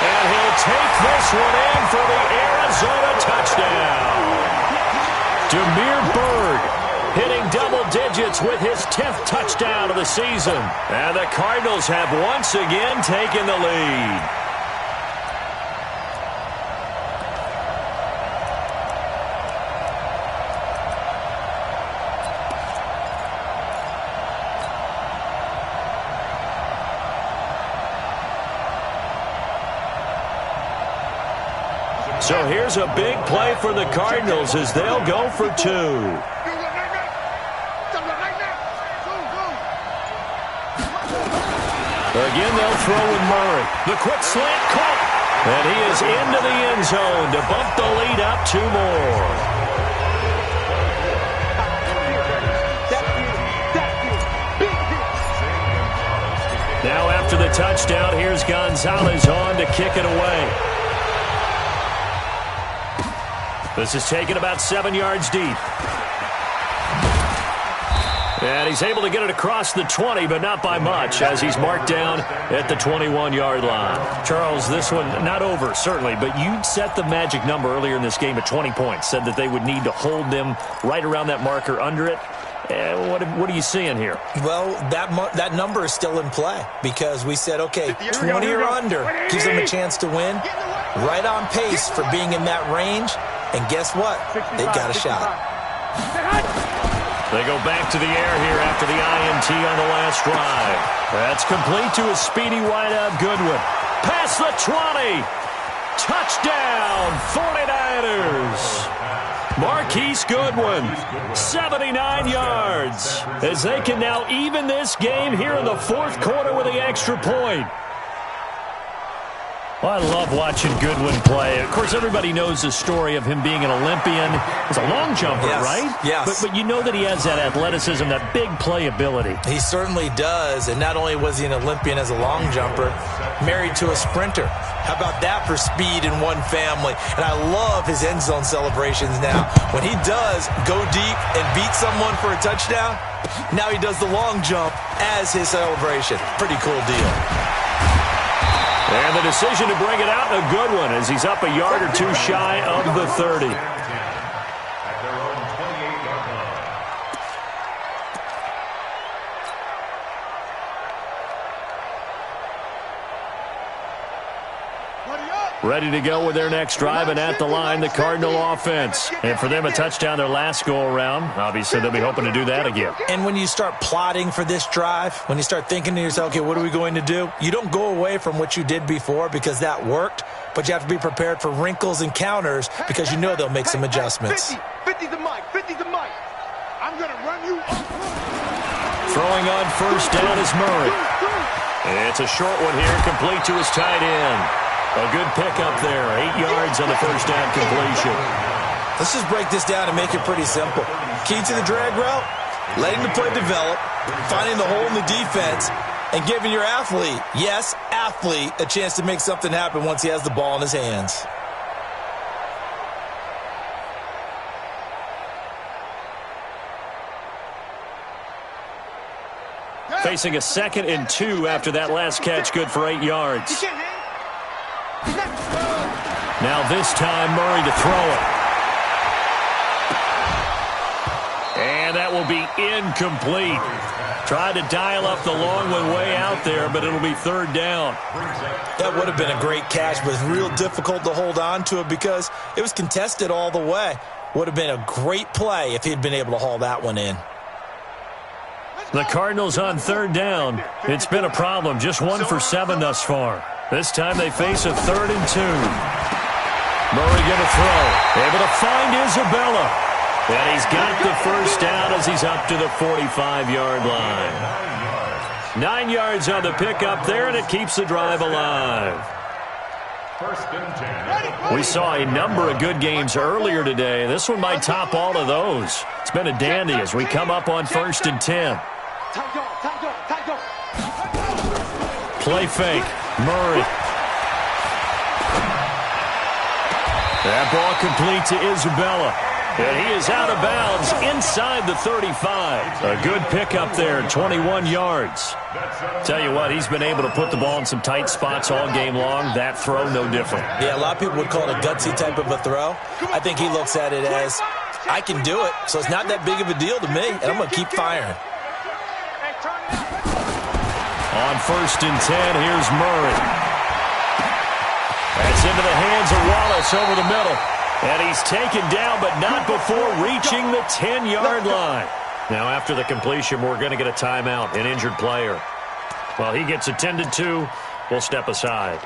And he'll take this one in for the Arizona touchdown. Damiere Byrd hitting double digits with his 10th touchdown of the season. And the Cardinals have once again taken the lead. So here's a big play for the Cardinals as they'll go for 2. Again, they'll throw with Murray. The quick slant caught. And he is into the end zone to bump the lead up 2 more. Now after the touchdown, here's Gonzalez on to kick it away. This is taken about 7 yards deep. And he's able to get it across the 20, but not by much, as he's marked down at the 21-yard line. Charles, this one not over, certainly, but you'd set the magic number earlier in this game at 20 points, said that they would need to hold them right around that marker under it. What are you seeing here? Well, that number is still in play because we said, okay, 20 or under gives them a chance to win. Right on pace for being in that range. And guess what? They've got a shot. They go back to the air here after the INT on the last drive. That's complete to a speedy wideout Goodwin. Past the 20. Touchdown, 49ers. Marquise Goodwin, 79 yards. As they can now even this game here in the 4th quarter with the extra point. Well, I love watching Goodwin play. Of course, everybody knows the story of him being an Olympian. He's a long jumper, yes, right? Yes. But you know that he has that athleticism, that big playability. He certainly does. And not only was he an Olympian as a long jumper, married to a sprinter. How about that for speed in one family? And I love his end zone celebrations now. When he does go deep and beat someone for a touchdown, now he does the long jump as his celebration. Pretty cool deal. And the decision to bring it out, a good one, as he's up a yard or 2 shy of the 30. Ready to go with their next drive, and at the line, the Cardinal offense. And for them, a touchdown their last go-around. Obviously, they'll be hoping to do that again. And when you start plotting for this drive, when you start thinking to yourself, okay, what are we going to do? You don't go away from what you did before because that worked, but you have to be prepared for wrinkles and counters because you know they'll make some adjustments. 50 the mic, 50 the mic. I'm going to run you up. Throwing on first down is Murray. It's a short one here, complete to his tight end. A good pickup there, 8 yards on the first down completion. Let's just break this down and make it pretty simple. Key to the drag route, letting the play develop, finding the hole in the defense, and giving your athlete, yes, athlete, a chance to make something happen once he has the ball in his hands. Facing a 2nd and 2 after that last catch, good for 8 yards. Now this time, Murray to throw it. And that will be incomplete. Tried to dial up the long one way out there, but it'll be 3rd down. That would have been a great catch, but it's real difficult to hold on to it because it was contested all the way. Would have been a great play if he'd been able to haul that one in. The Cardinals on 3rd down. It's been a problem, just 1 for 7 thus far. This time they face a 3rd and 2. Murray going to throw. Able to find Isabella. And he's got the first down as he's up to the 45-yard line. 9 yards on the pickup there, and it keeps the drive alive. We saw a number of good games earlier today. This one might top all of those. It's been a dandy as we come up on 1st and 10. Play fake. Murray. That ball complete to Isabella. And he is out of bounds inside the 35. A good pickup there, 21 yards. Tell you what, he's been able to put the ball in some tight spots all game long. That throw, no different. Yeah, a lot of people would call it a gutsy type of a throw. I think he looks at it as, I can do it, so it's not that big of a deal to me, and I'm going to keep firing. On 1st and 10, here's Murray. That's into the hands of Wallace over the middle. And he's taken down, but not before reaching the 10-yard line. Now, after the completion, we're going to get a timeout, an injured player. While he gets attended to, we'll step aside.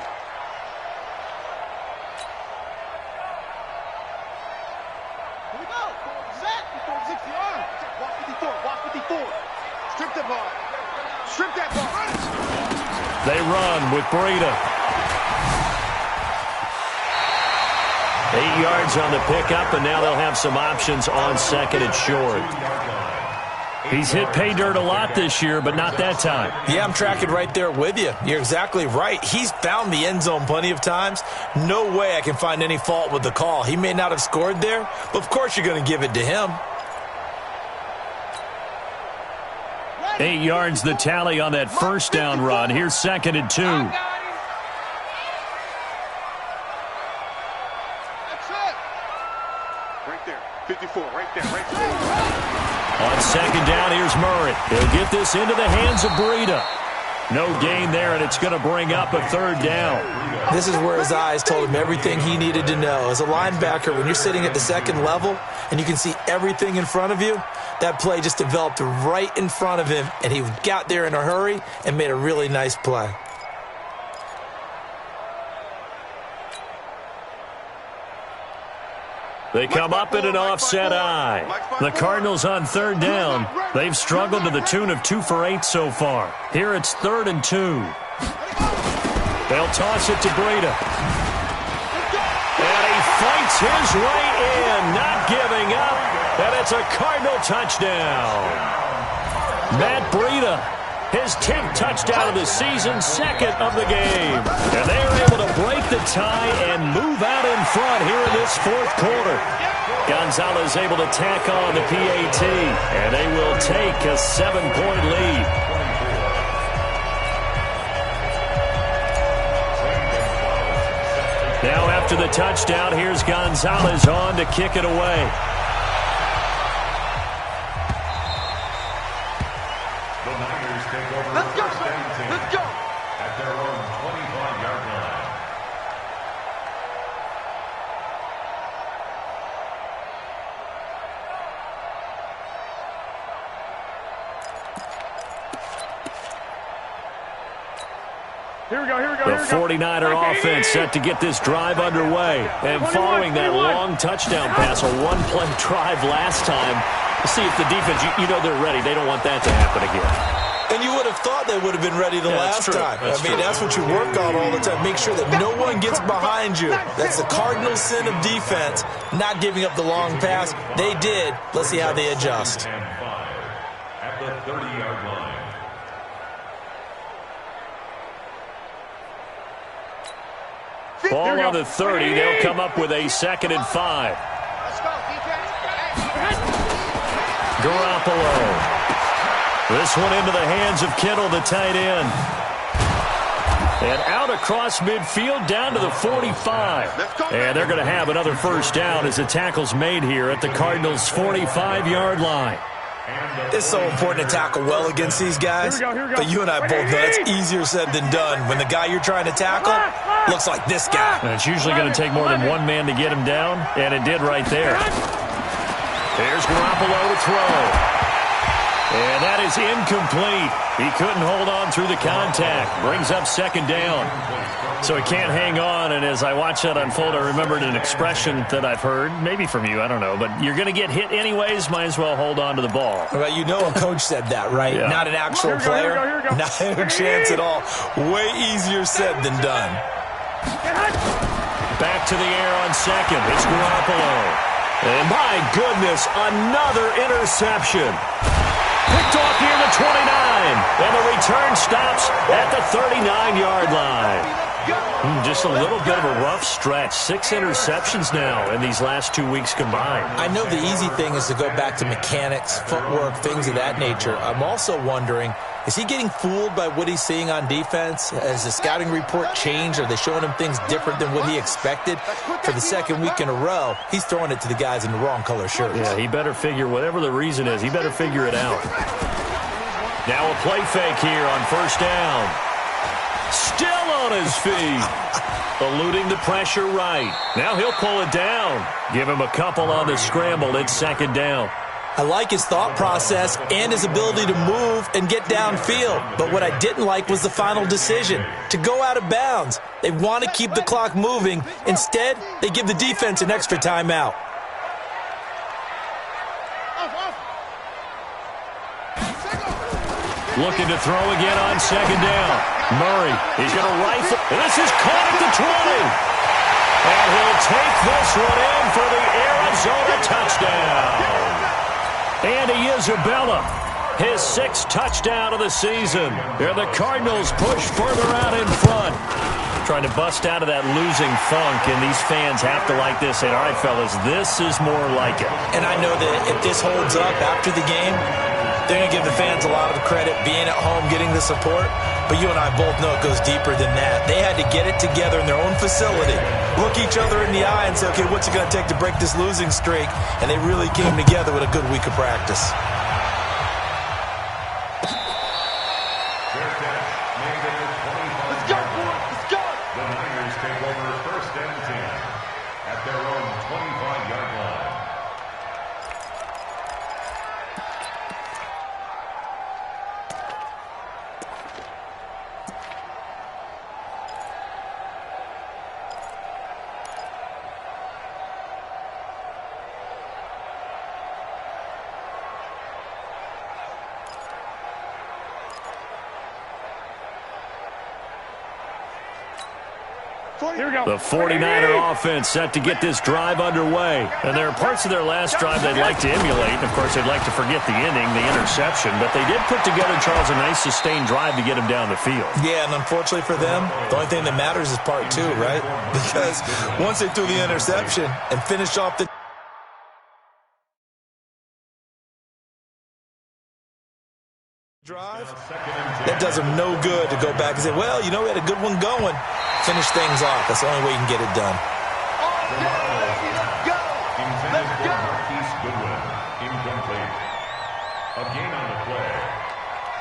They run with Breida. 8 yards on the pickup, and now they'll have some options on second and short. He's hit pay dirt a lot this year, but not that time. Yeah, I'm tracking right there with you. You're exactly right. He's found the end zone plenty of times. No way I can find any fault with the call. He may not have scored there, but of course you're going to give it to him. 8 yards the tally on that first down run. Here's second and 2. That's it. Right there. 54, right there, right there. On second down, here's Murray. He'll get this into the hands of Breida. No gain there, and it's going to bring up a third down. This is where his eyes told him everything he needed to know. As a linebacker, when you're sitting at the second level and you can see everything in front of you, that play just developed right in front of him, and he got there in a hurry and made a really nice play. They come up in an offset eye. The Cardinals on third down. They've struggled to the tune of 2 for 8 so far. Here it's 3rd and 2. They'll toss it to Breida. And he fights his way in, not giving up. And it's a Cardinal touchdown. Matt Breida, his 10th touchdown of the season, 2nd of the game. And they're able to break the tie and move out in front here in this 4th quarter. Gonzalez able to tack on the PAT, and they will take a 7-point lead. Now after the touchdown, here's Gonzalez on to kick it away. Let's go, let's go. At their own 25-yard line. Here we go, here we go, The here we go. 49er offense set to get this drive underway. And following that long touchdown pass, a one-play drive last time, we'll see if the defense, you know they're ready. They don't want that to happen again. And you would have thought they would have been ready the last time. That's what you work on all the time. Make sure that no one gets behind you. That's the cardinal sin of defense, not giving up the long pass. They did. Let's see how they adjust. And 5 at the 30-yard line. Ball on the 30. They'll come up with a 2nd and 5. Let's go, defense. Garoppolo. This one into the hands of Kittle, the tight end. And out across midfield down to the 45. And they're going to have another first down as the tackle's made here at the Cardinals' 45-yard line. It's so important to tackle well against these guys. But you and I both know it's easier said than done. When the guy you're trying to tackle looks like this guy. And it's usually going to take more than one man to get him down, and it did right there. Here's Garoppolo to throw. And that is incomplete. He couldn't hold on through the contact. Brings up 2nd down. So he can't hang on, and as I watch that unfold, I remembered an expression that I've heard, maybe from you, I don't know, but you're going to get hit anyways, might as well hold on to the ball. Well, you know a coach said that, right? Yeah. Not an actual player. Not a chance at all. Way easier said than done. Back to the air on second. It's Garoppolo. And my goodness, another interception. Picked off near the 29, and the return stops at the 39-yard line. Just a little bit of a rough stretch. 6 interceptions now in these last 2 weeks combined. I know the easy thing is to go back to mechanics, footwork, things of that nature. I'm also wondering, is he getting fooled by what he's seeing on defense? Has the scouting report changed? Are they showing him things different than what he expected? For the 2nd week in a row, he's throwing it to the guys in the wrong color shirts. Yeah, he better figure, whatever the reason is, he better figure it out. Now a play fake here on first down. Still on his feet. Eluding the pressure right. Now he'll pull it down. Give him a couple on the scramble. It's 2nd down. I like his thought process and his ability to move and get downfield. But what I didn't like was the final decision, to go out of bounds. They want to keep the clock moving. Instead, they give the defense an extra timeout. Looking to throw again on second down. Murray, he's going to rifle. And this is caught at the 20. And he'll take this one in for the Arizona touchdown. Andy Isabella, his 6th touchdown of the season. And the Cardinals push further out in front. Trying to bust out of that losing funk, and these fans have to like this. And, all right, fellas, this is more like it. And I know that if this holds up after the game, they're going to give the fans a lot of credit being at home, getting the support. But you and I both know it goes deeper than that. They had to get it together in their own facility, look each other in the eye and say, okay, what's it going to take to break this losing streak? And they really came together with a good week of practice. Here we go. The 49er offense set to get this drive underway. And there are parts of their last drive they'd like to emulate. Of course, they'd like to forget the inning, the interception. But they did put together, Charles, a nice sustained drive to get him down the field. Yeah, and unfortunately for them, the only thing that matters is part 2, right? Because once they threw the interception and finished off the drive, that does them no good to go back and say, well, you know, we had a good one going. Finish things off. That's the only way you can get it done. Let's go. A gain on the play.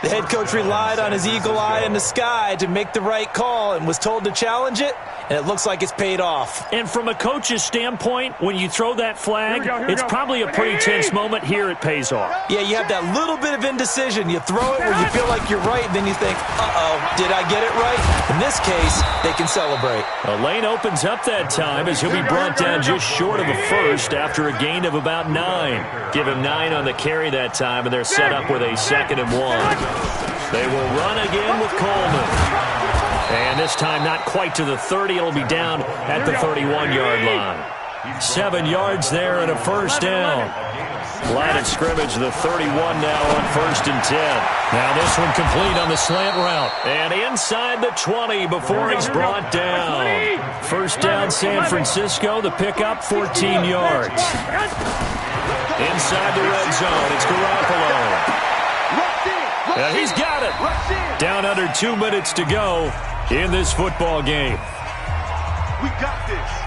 The head coach relied on his eagle eye in the sky to make the right call and was told to challenge it, and it looks like it's paid off. And from a coach's standpoint, when you throw that flag, it's probably a pretty tense moment. Here it pays off. Yeah, you have that little bit of indecision. You throw it where you feel like you're right, and then you think, uh-oh, did I get it right? In this case, they can celebrate. A lane opens up that time as he'll be brought down just short of a first after a gain of about 9. Give him 9 on the carry that time, and they're set up with a 2nd and 1. They will run again with Coleman. And this time not quite to the 30. It'll be down at the 31-yard line. 7 yards there and a first down. Line of scrimmage, the 31 now on 1st and 10. Now this one complete on the slant route. And inside the 20 before he's brought down. First down San Francisco. The pickup, 14 yards. Inside the red zone, it's Garoppolo. And he's got it. Down under 2 minutes to go in this football game. We got this.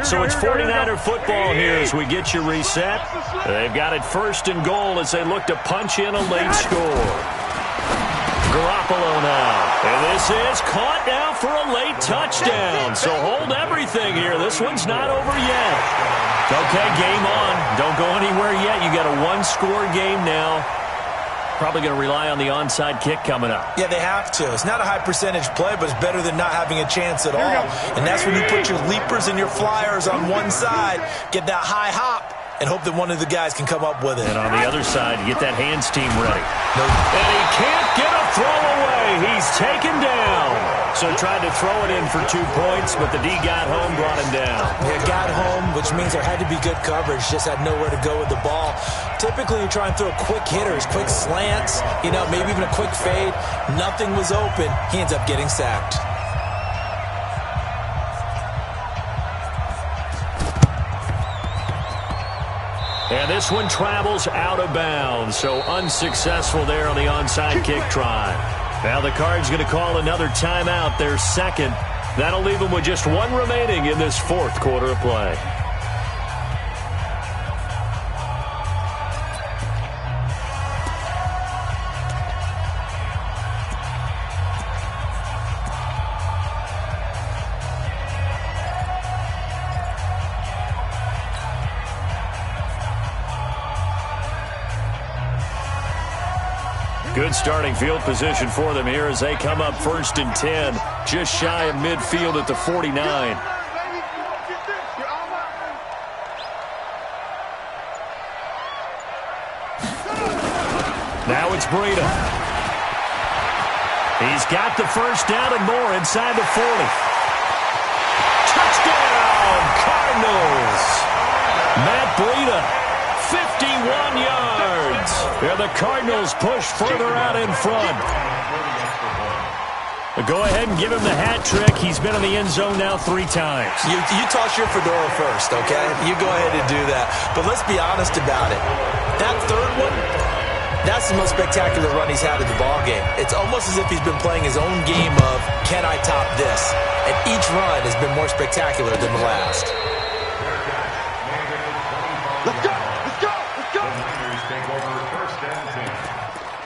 So it's 49er football here as we get you reset. They've got it 1st and goal as they look to punch in a late score. Garoppolo now. And this is caught now for a late touchdown. So hold everything here. This one's not over yet. Okay, game on. Don't go anywhere yet. You got a 1-score game now. Probably going to rely on the onside kick coming up. Yeah, they have to. It's not a high percentage play, but it's better than not having a chance at all. And that's when you put your leapers and your flyers on one side, get that high hop, and hope that one of the guys can come up with it. And on the other side, you get that hands team ready. And he can't get a throw away. He's taken down. So tried to throw it in for 2 points, but the D got home, brought him down. Yeah, got home, which means there had to be good coverage. Just had nowhere to go with the ball. Typically, you try and throw quick hitters, quick slants, you know, maybe even a quick fade. Nothing was open. He ends up getting sacked. And this one travels out of bounds, so unsuccessful there on the onside kick try. Now the Cards going to call another timeout, their 2nd. That'll leave them with just 1 remaining in this 4th quarter of play. Good starting field position for them here as they come up 1st and 10, just shy of midfield at the 49. Now it's Breida. He's got the first down and more inside the 40. Touchdown, Cardinals! Matt Breida, 51 yards. And the Cardinals push further out in front. Go ahead and give him the hat trick. He's been in the end zone now 3 times. You toss your fedora first, okay? You go ahead and do that. But let's be honest about it. That third one, that's the most spectacular run he's had in the ballgame. It's almost as if he's been playing his own game of, can I top this? And each run has been more spectacular than the last. Let's go! Let's go! Let's go! The Niners take over 1st and 10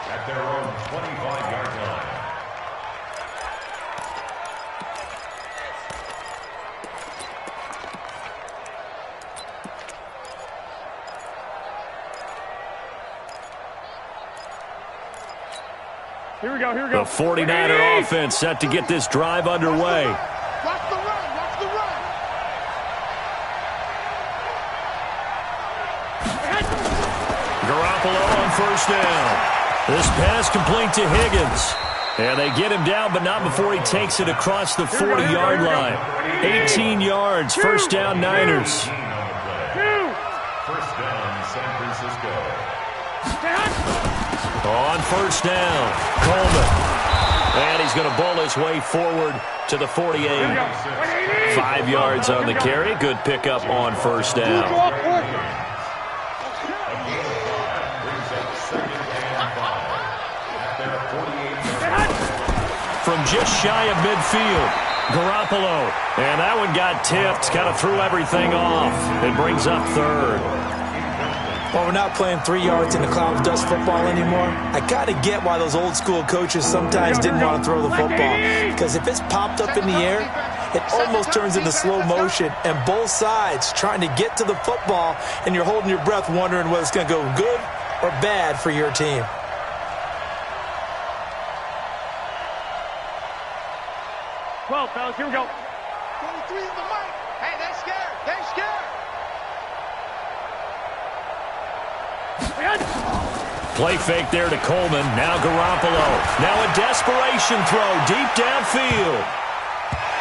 at their own 25-yard line. Here we go, here we go. The 49er offense set to get this drive underway. Watch the run, watch the run. Garoppolo on 1st down. This pass complete to Higgins. And they get him down, but not before he takes it across the 40-yard line. 18 yards, 1st down Niners. 1st down, San Francisco. On 1st down, Coleman. And he's going to bowl his way forward to the 48. 5 yards on the carry. Good pickup on 1st down. From just shy of midfield, Garoppolo. And that one got tipped, kind of threw everything off. It brings up 3rd. Well, we're not playing 3 yards in the cloud of dust football anymore. I kind of get why those old school coaches sometimes didn't want to throw the football. Because if it's popped up in the air, it almost turns into slow motion. And both sides trying to get to the football, and you're holding your breath wondering whether it's going to go good or bad for your team. Well, fellas, here we go. 23 is the mic. Hey, they're scared. They're scared. Play fake there to Coleman. Now Garoppolo. Now a desperation throw deep downfield.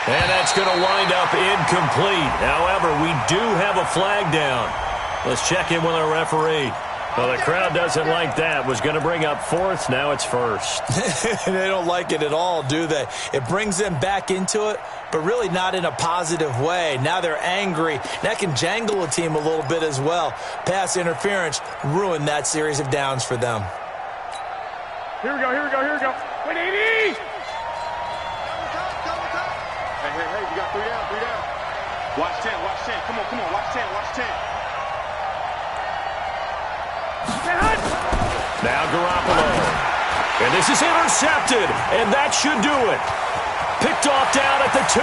And that's going to wind up incomplete. However, we do have a flag down. Let's check in with our referee. Well, the crowd doesn't like that. Was going to bring up 4th. Now it's 1st. They don't like it at all, do they? It brings them back into it, but really not in a positive way. Now they're angry. That can jangle a team a little bit as well. Pass interference ruined that series of downs for them. Here we go, here we go, here we go. 180! Hey, you got 3 down, 3 down. Watch 10, watch 10. Come on, watch 10, watch 10. Now Garoppolo. And this is intercepted, and that should do it. Picked off down at the 2.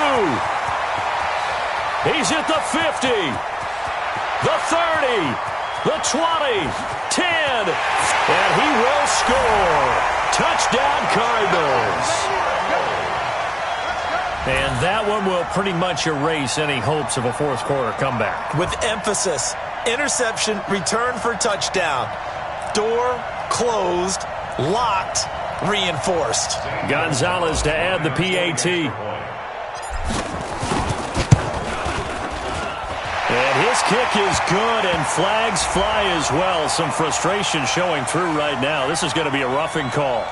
He's at the 50, the 30, the 20, 10, and he will score. Touchdown, Cardinals. And that one will pretty much erase any hopes of a 4th quarter comeback. With emphasis, interception, return for touchdown. Door closed, locked, reinforced. Gonzalez to add the PAT. And his kick is good, and flags fly as well. Some frustration showing through right now. This is going to be a roughing call.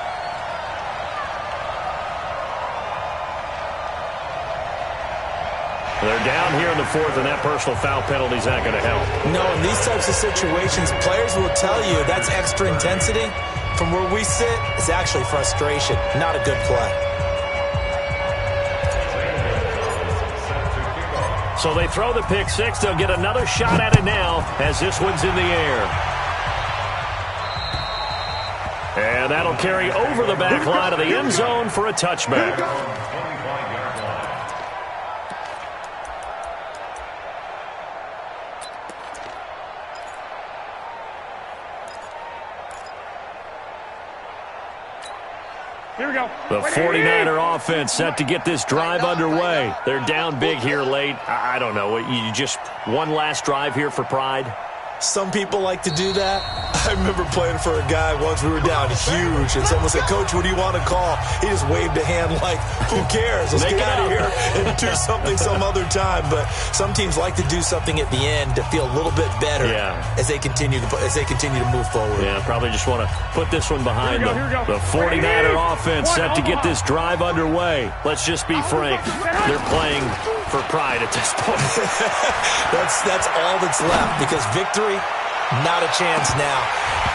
They're down here in the 4th, and that personal foul penalty is not going to help. No, in these types of situations, players will tell you that's extra intensity. From where we sit, it's actually frustration, not a good play. So they throw the pick 6. They'll get another shot at it now as this one's in the air. And that'll carry over the back line of the end zone for a touchback. Here we go. The 49er offense set to get this drive underway. They're down big here late. I don't know. You just one last drive here for pride? Some people like to do that. I remember playing for a guy once. We were down huge, and someone said, "Coach, what do you want to call?" He just waved a hand like, who cares? Let's get out of here and do something some other time. But some teams like to do something at the end to feel a little bit better as they continue to move forward. Yeah, probably just want to put this one behind them. The 49er offense set to get this drive underway. Let's just be frank. They're playing for pride at this point. That's all that's left, because victory, not a chance now.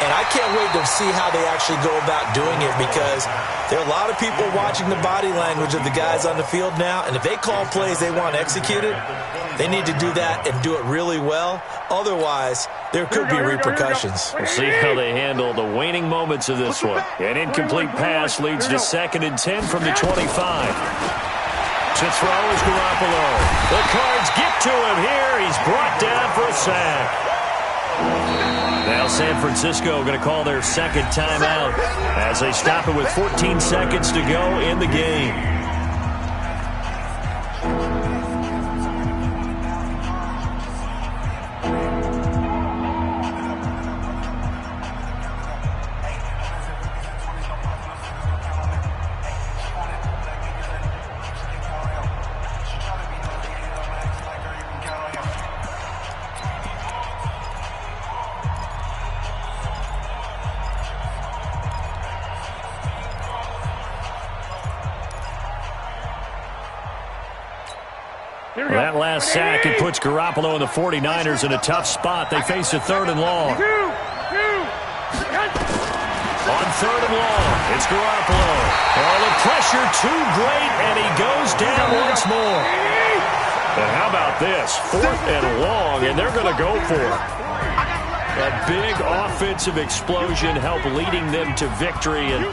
And I can't wait to see how they actually go about doing it, because there are a lot of people watching the body language of the guys on the field now, and if they call plays they want executed, they need to do that and do it really well. Otherwise, there could be repercussions. We'll see how they handle the waning moments of this one. An incomplete pass leads to 2nd and 10 from the 25. To throw is Garoppolo. The Cards get to him here. He's brought down for a sack. Now San Francisco going to call their second timeout as they stop it with 14 seconds to go in the game. That last sack, it puts Garoppolo and the 49ers in a tough spot. They face a 3rd and long. On 3rd and long, it's Garoppolo. Oh, the pressure too great, and he goes down once more. And how about this? 4th and long, and they're going to go for it. A big offensive explosion helped leading them to victory. And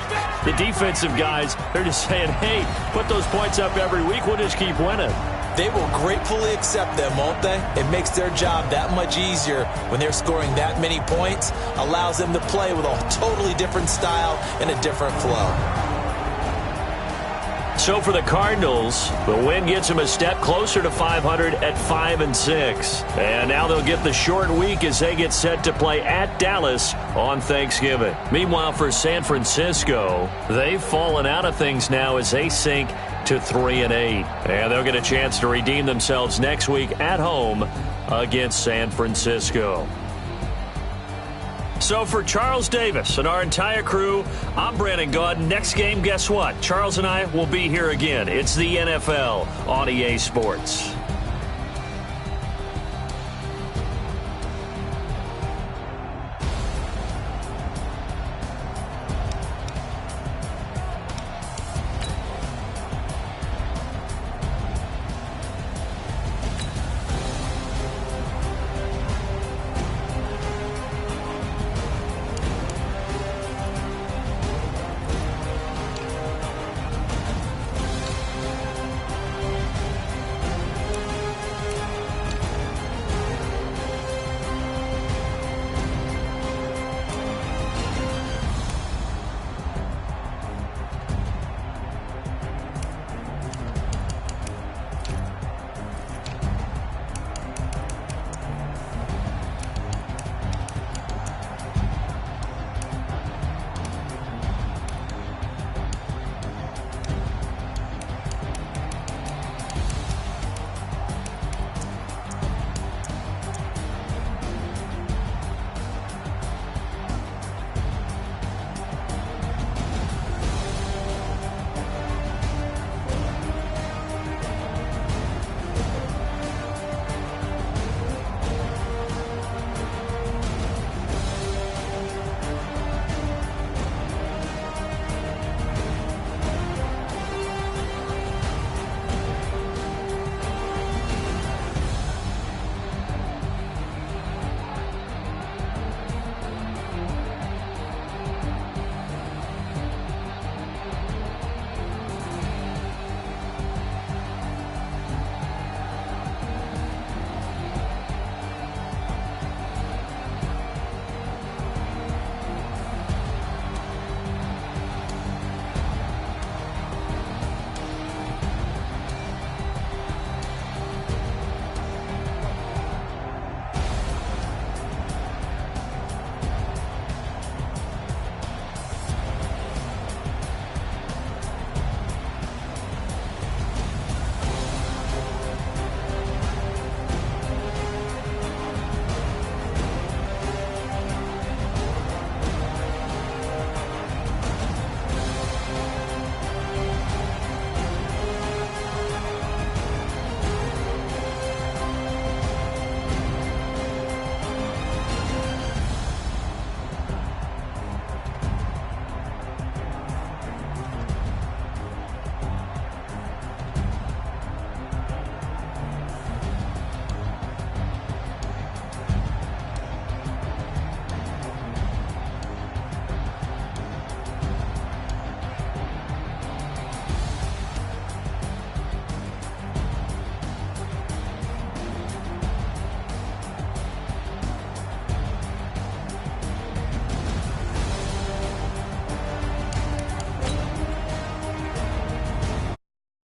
the defensive guys, they're just saying, hey, put those points up every week. We'll just keep winning. They will gratefully accept them, won't they? It makes their job that much easier when they're scoring that many points. Allows them to play with a totally different style and a different flow. So for the Cardinals, the win gets them a step closer to 500 at 5-6. And now they'll get the short week as they get set to play at Dallas on Thanksgiving. Meanwhile, for San Francisco, they've fallen out of things now as they sink to 3-8. And they'll get a chance to redeem themselves next week at home against San Francisco. So for Charles Davis and our entire crew, I'm Brandon Gaud. Next game, guess what? Charles and I will be here again. It's the NFL on EA Sports.